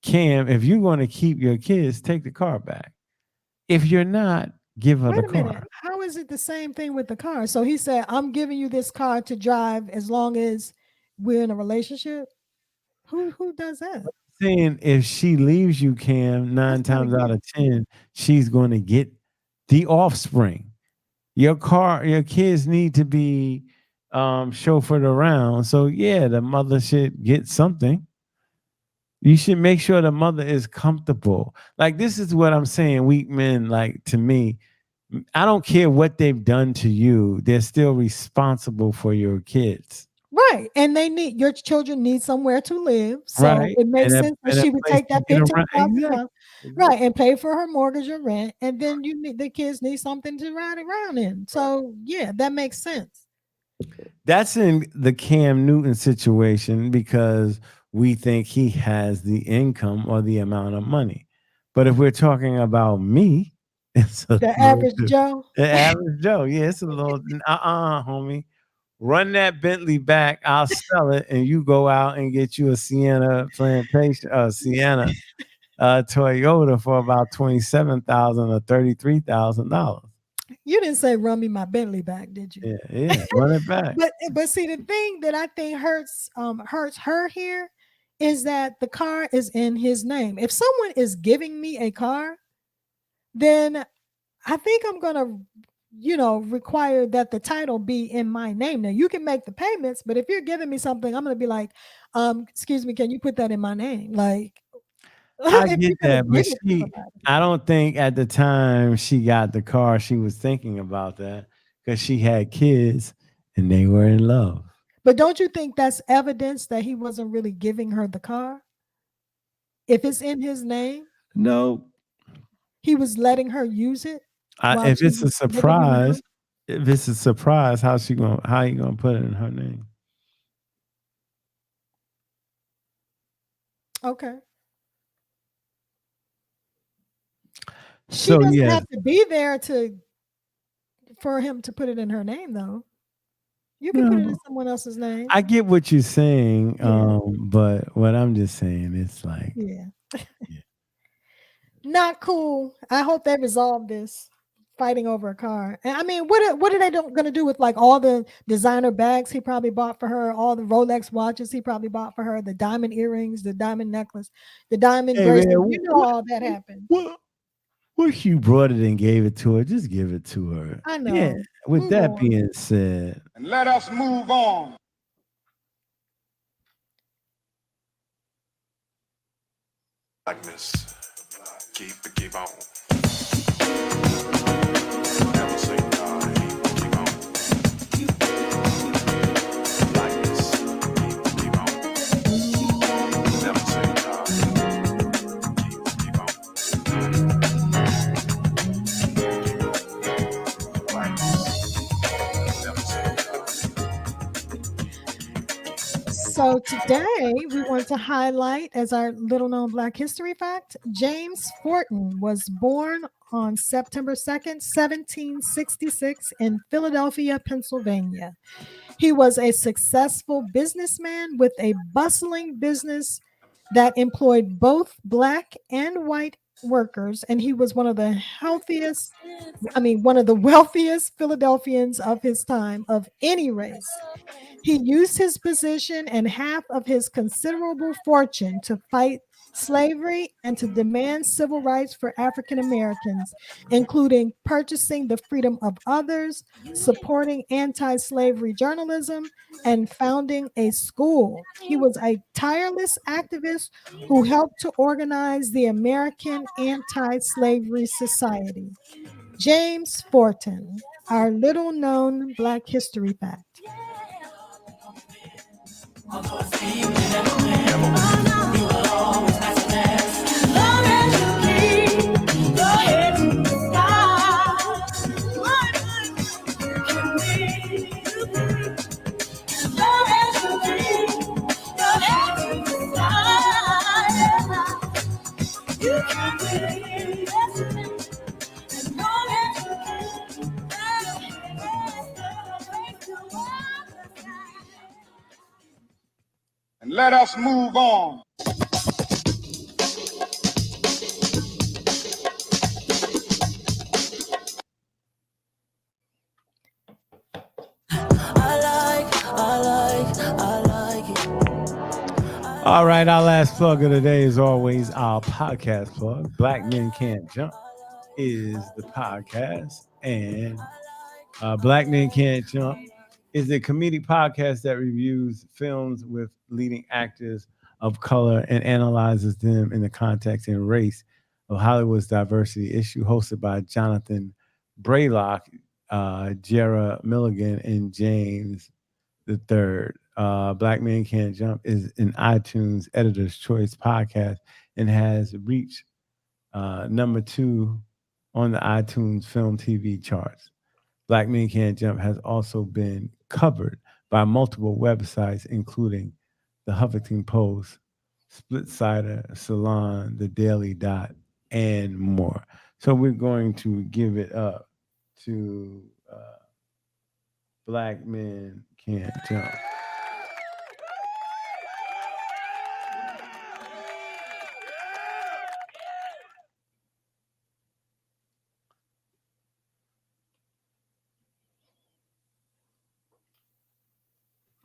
Cam, if you're going to keep your kids, take the car back. If you're not, give her Wait the a minute. car. How is it the same thing with the car? So he said, I'm giving you this car to drive as long as we're in a relationship. Who does that? Saying if she leaves you, Cam, That's nine not a times out gift. of 10, she's going to get the offspring. Your kids need to be chauffeured around. So yeah, the mother should get something. You should make sure the mother is comfortable. Like, this is what I'm saying. Weak men, like, to me, I don't care what they've done to you. They're still responsible for your kids. Right. And your children need somewhere to live. So Right. it makes And sense that a she would place take to that get around. 15,000, Exactly. right, and pay for her mortgage or rent. And then the kids need something to ride around in. So yeah, that makes sense. That's in the Cam Newton situation because we think he has the income or the amount of money. But if we're talking about me, it's a The little average Joe. the average Joe. Yeah, it's a little homie. Run that Bentley back, I'll sell it, and you go out and get you a Sienna plantation, Sienna Toyota for about $27,000 or $33,000. You didn't say run me my Bentley back, did you? Yeah, run it back. But see, the thing that I think hurts her here is that the car is in his name. If someone is giving me a car, then I think I'm gonna, require that the title be in my name. Now you can make the payments, but if you're giving me something, I'm gonna be like, excuse me, can you put that in my name? Like, I if get you're gonna that, but give it to somebody. I don't think at the time she got the car, she was thinking about that because she had kids and they were in love. But don't you think that's evidence that he wasn't really giving her the car? If it's in his name, No, he was letting her use it while if she it's a was living him out. surprise, how you gonna put it in her name? Okay. She So doesn't yes, have to be there for him to put it in her name, though. You can put it in no, someone else's name. I get what you're saying, Yeah. but what I'm just saying is like, Yeah. yeah. Not cool. I hope they resolve this fighting over a car. And I mean, what are they going to do with like all the designer bags he probably bought for her, all the Rolex watches he probably bought for her, the diamond earrings, the diamond necklace, the diamond Hey man, bracelet? You know all that happened. what if you brought it and gave it to her? Just give it to her. I Yeah. know. With Move that on. being said, And let us move on. Like this, keep on. Never say die, keep on. Like this, keep on. Never say die, keep on. Like this, never say So today we want to highlight as our little known Black history fact, James Forten was born on September 2nd, 1766 in Philadelphia, Pennsylvania. He was a successful businessman with a bustling business that employed both Black and white workers, and he was one of the wealthiest Philadelphians of his time of any race. He used his position and half of his considerable fortune to fight slavery and to demand civil rights for African Americans, including purchasing the freedom of others, supporting anti slavery journalism, and founding a school. He was a tireless activist who helped to organize the American Anti Slavery Society. James Forten, our little known Black history fact. And let us move on. all right, our last plug of the day is always our podcast plug. Black Men Can't Jump is the podcast, and Black Men Can't Jump is a comedic podcast that reviews films with leading actors of color and analyzes them in the context and race of Hollywood's diversity issue, hosted by Jonathan Braylock, Jera Milligan, and James the Third. Black Men Can't Jump is an iTunes Editor's Choice podcast and has reached number 2 on the iTunes Film TV charts. Black Men Can't Jump has also been covered by multiple websites, including the Huffington Post, Splitsider, Salon, the Daily Dot, and more. So we're going to give it up to Black Men Can't Jump.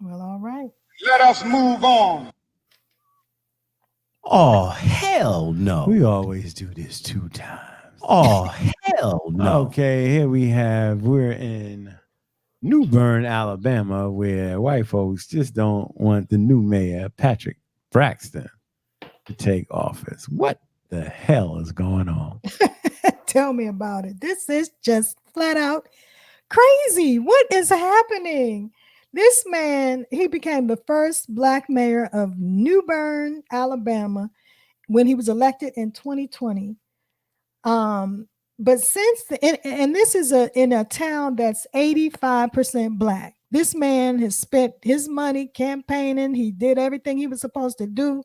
Well, all right. Let us move on. Oh, hell no. We always do this 2 times. Oh, hell no. Okay, here we're in New Bern, Alabama, where white folks just don't want the new mayor, Patrick Braxton, to take office. What the hell is going on? Tell me about it. This is just flat out crazy. What is happening? This man, he became the first Black mayor of New Bern, Alabama, when he was elected in 2020. But since and this is in a town that's 85% Black. This man has spent his money campaigning. He did everything he was supposed to do.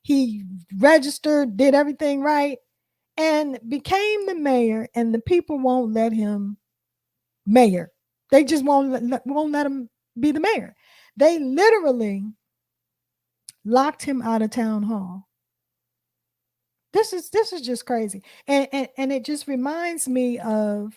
He registered, did everything right, and became the mayor. And the people won't let him mayor. They just won't let him be the mayor. They literally locked him out of town hall. This is just crazy. And it just reminds me of,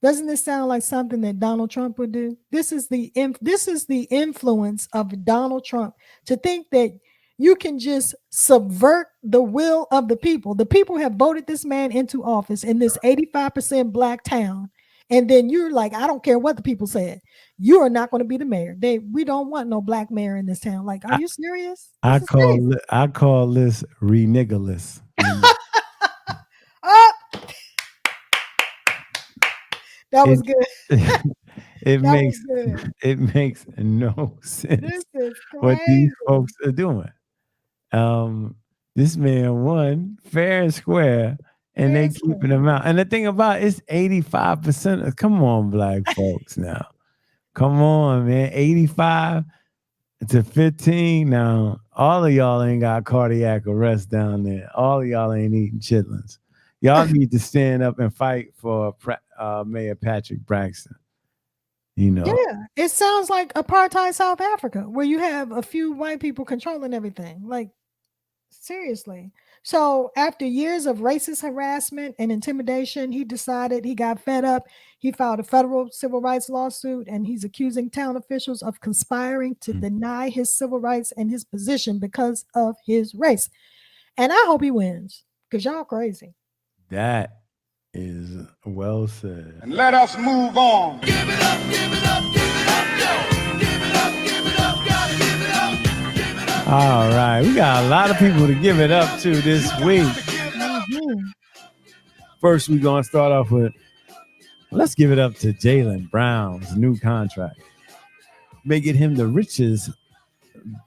doesn't this sound like something that Donald Trump would do? This is the influence of Donald Trump, to think that you can just subvert the will of the people. The people have voted this man into office in this 85% Black town. And then you're like, I don't care what the people said. You are not going to be the mayor. We don't want no Black mayor in this town. Like, are you serious? I call this reniggerless. Oh, that was good. It That makes was good. it makes no sense This is what these crazy. folks are doing. This man won fair and square, and Fair they and square. keeping him out. And the thing about it's 85%. Come on, Black folks now. Come on, man. 85 to 15. Now, all of y'all ain't got cardiac arrest down there. All of y'all ain't eating chitlins. Y'all need to stand up and fight for Mayor Patrick Braxton. You know. Yeah, it sounds like apartheid South Africa, where you have a few white people controlling everything. Like, seriously. So after years of racist harassment and intimidation, he decided, he got fed up. He filed a federal civil rights lawsuit, and he's accusing town officials of conspiring to deny his civil rights and his position because of his race. And I hope he wins, because y'all crazy. That is well said. And let us move on. Give it up, give it up, give it up, yo. Give it up, give it up, gotta give it up. Give it up. All right, we got a lot of people to give it up to this week. First, we're going to start off with, let's give it up to Jaylen Brown's new contract, making him the richest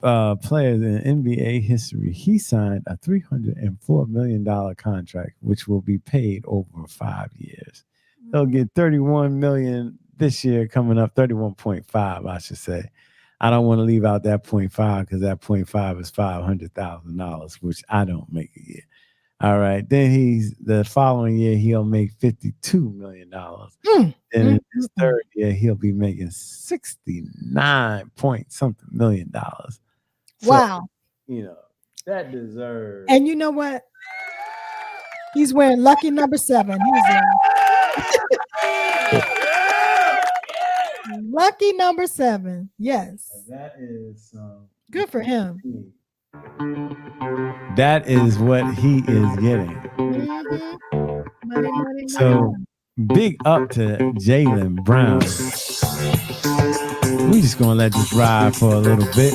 player in NBA history. He signed a $304 million contract, which will be paid over 5 years. He'll get $31 million this year, coming up 31.5, I should say. I don't want to leave out that 0.5 because that 0.5 is $500,000, which I don't make a year. All right. Then the following year, he'll make $52 million. And in his third year, he'll be making 69 point something million dollars. So, Wow. you know, that deserves. And you know what? He's wearing lucky number 7. Lucky number 7. Yes. That is Good for him. That is what he is getting. Mhm. Money. So big up to Jaylen Brown. We just gonna let this ride for a little bit.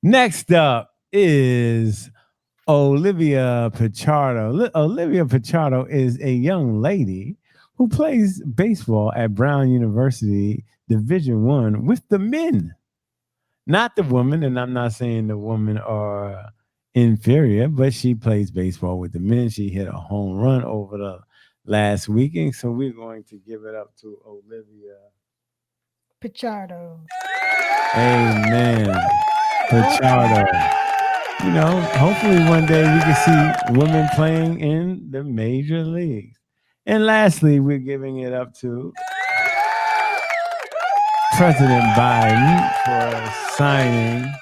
Next up is Olivia Pichardo. Olivia Pichardo is a young lady who plays baseball at Brown University Division One with the men, not the women. And I'm not saying the women are inferior, but she plays baseball with the men. She hit a home run over the last weekend, so we're going to give it up to Olivia Pichardo. Amen. Pichardo. You know, hopefully one day we can see women playing in the major leagues. And lastly, we're giving it up to President Biden for signing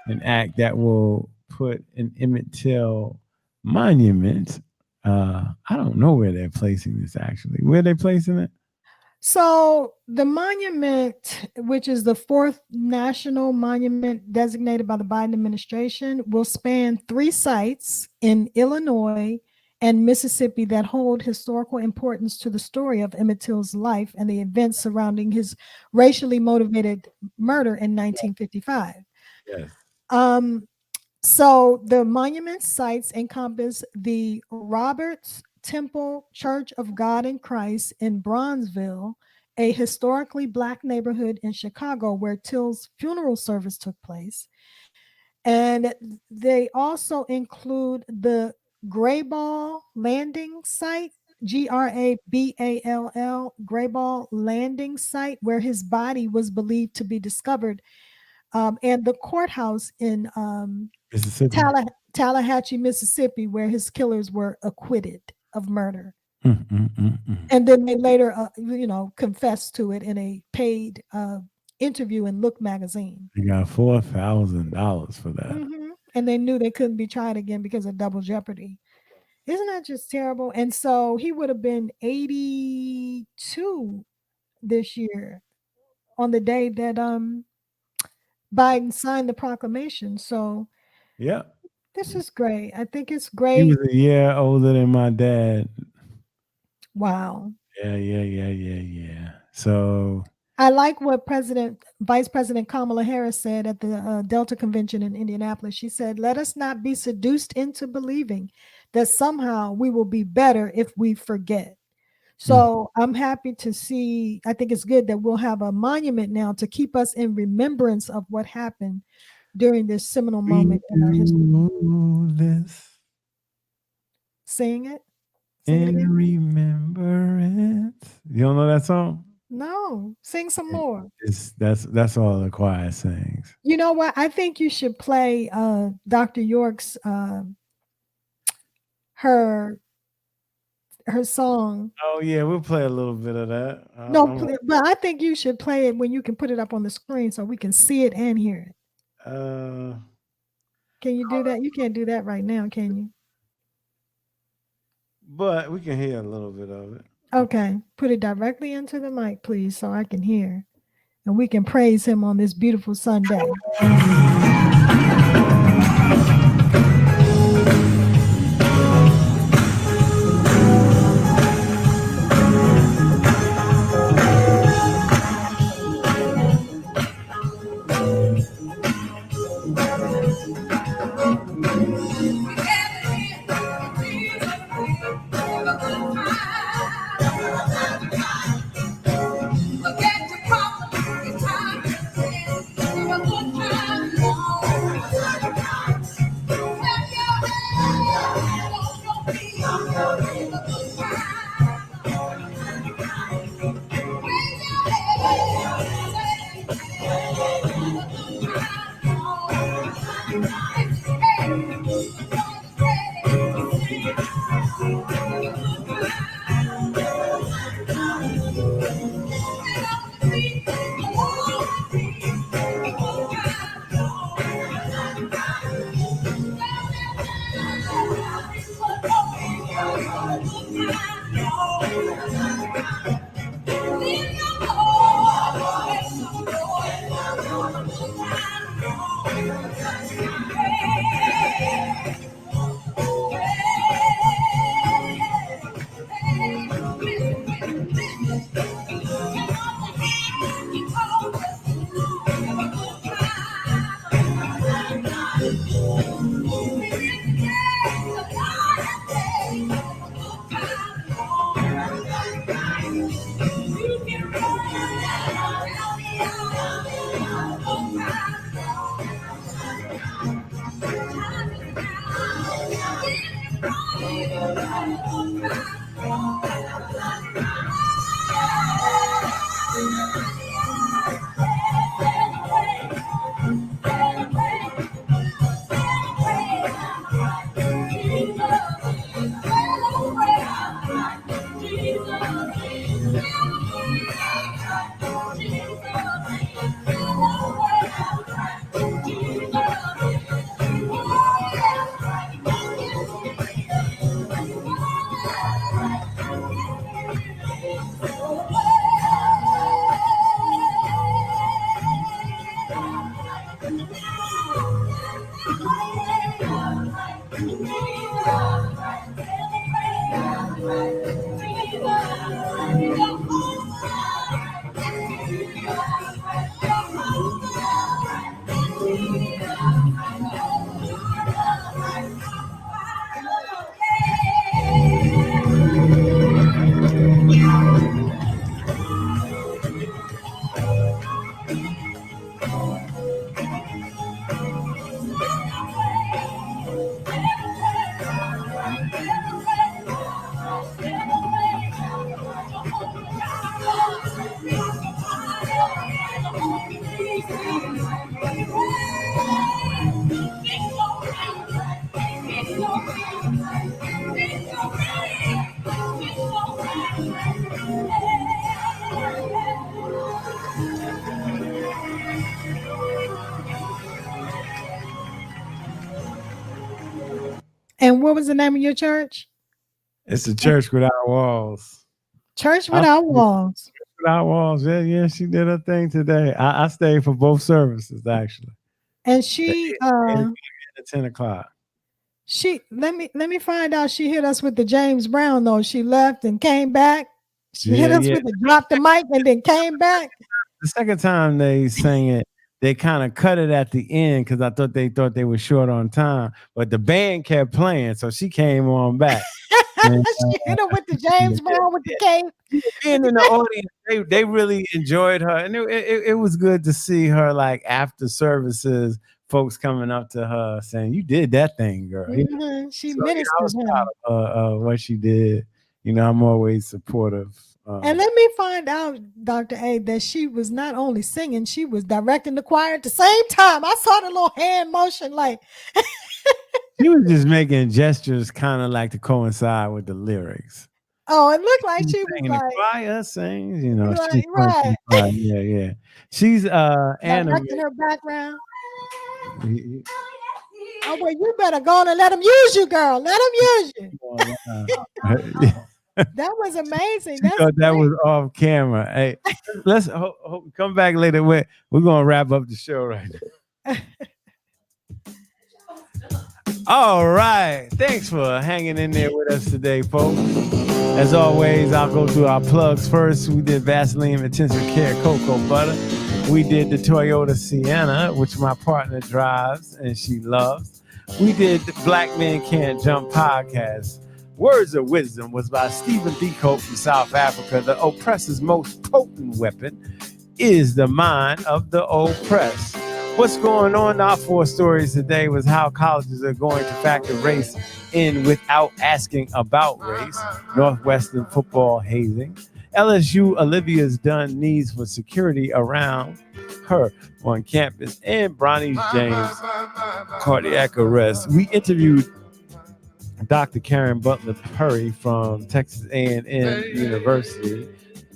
an act that will put an Emmett Till monument. I don't know where they're placing this actually. Where are they placing it? So the monument, which is the fourth national monument designated by the Biden administration, will span 3 sites in Illinois and Mississippi that hold historical importance to the story of Emmett Till's life and the events surrounding his racially motivated murder in 1955. Yes. So the monument sites encompass the Roberts Temple Church of God in Christ in Bronzeville, a historically Black neighborhood in Chicago where Till's funeral service took place. And they also include the Grayball Landing Site, Graball, Grayball Landing Site, where his body was believed to be discovered, and the courthouse in Mississippi. Tallahatchie, Mississippi, where his killers were acquitted of murder. And then they later, confessed to it in a paid interview in Look magazine. They got $4,000 for that. And they knew they couldn't be tried again because of double jeopardy. Isn't that just terrible? And so he would have been 82 this year on the day that Biden signed the proclamation. So yeah, this is great. I think it's he great. was a year older than my dad. Wow. Yeah. So I like what Vice President Kamala Harris said at the Delta Convention in Indianapolis. She said, "Let us not be seduced into believing that somehow we will be better if we forget." So I'm happy to see, I think it's good that we'll have a monument now to keep us in remembrance of what happened during this seminal moment in our history. This Sing it. in remembrance. You don't know that song? No, sing some more. That's all the choir sings. You know what? I think you should play Dr. York's her song. Oh yeah, we'll play a little bit of that. But I think you should play it when you can put it up on the screen so we can see it and hear it. Can you do that? You can't do that right now, can you? But we can hear a little bit of it. Okay, put it directly into the mic, please, so I can hear. And we can praise him on this beautiful Sunday. And what was the name of your church? It's a church without walls. Church Without Walls. Without walls. Yeah, yeah. She did her thing today. I stayed for both services actually. And she At 10 o'clock. let me find out. She hit us with the James Brown though. She left and came back. She hit us with the drop the mic and then came back. The second time they sang it, they kind of cut it at the end because I thought they were short on time, but the band kept playing, so she came on back. And, she hit her with the James Brown with the cake. Being in the audience, they really enjoyed her, and it was good to see her. Like after services, folks coming up to her saying, "You did that thing, girl." Mm-hmm. She so, ministered I was proud of what she did. I'm always supportive. And let me find out, Dr. A, that she was not only singing, she was directing the choir at the same time. I saw the little hand motion like. She was just making gestures kind of like to coincide with the lyrics. Oh, it looked like she was like. The choir sings, Like, right. Yeah. She's directing her background. Oh, well, you better go on and let them use you, girl. Let them use you. That was amazing. That was off camera. Hey, let's come back later. We're gonna wrap up the show right now. All right. Thanks for hanging in there with us today, folks. As always, I'll go through our plugs first. We did Vaseline Intensive Care Cocoa Butter. We did the Toyota Sienna, which my partner drives and she loves. We did the Black Men Can't Jump podcast. Words of Wisdom was by Stephen Biko from South Africa. The oppressor's most potent weapon is the mind of the oppressed. What's going on? Our 4 stories today was how colleges are going to factor race in without asking about race. Northwestern football hazing. LSU Olivia Dunne needs for security around her on campus. And Bronny James cardiac arrest. We interviewed Dr. Karen Butler-Purry from Texas A&M University.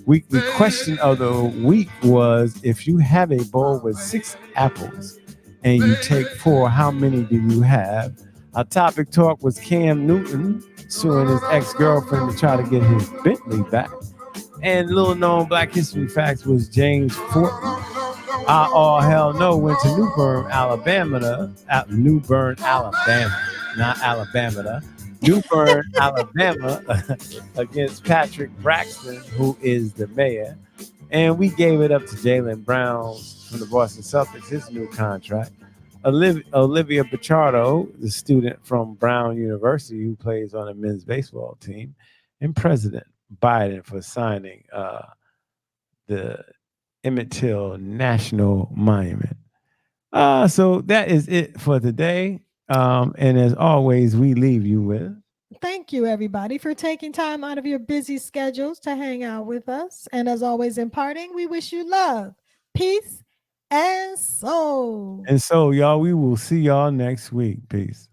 Weekly question of the week was, if you have a bowl with 6 apples and you take 4, how many do you have? Our topic talk was Cam Newton suing his ex-girlfriend to try to get his Bentley back. And little known Black History facts was James Fortin. Our All Hell No went to New Bern, Alabama, not Alabama. New Bern, Alabama, against Patrick Braxton, who is the mayor. And we gave it up to Jaylen Brown from the Boston Celtics, his new contract. Olivia Bachardo, the student from Brown University who plays on the men's baseball team. And President Biden for signing the Emmett Till National Monument. So that is it for today. And as always, we leave you with Thank you, everybody, for taking time out of your busy schedules to hang out with us. And as always, in parting, we wish you love, peace, and soul. and so y'all, we will see y'all next week. Peace.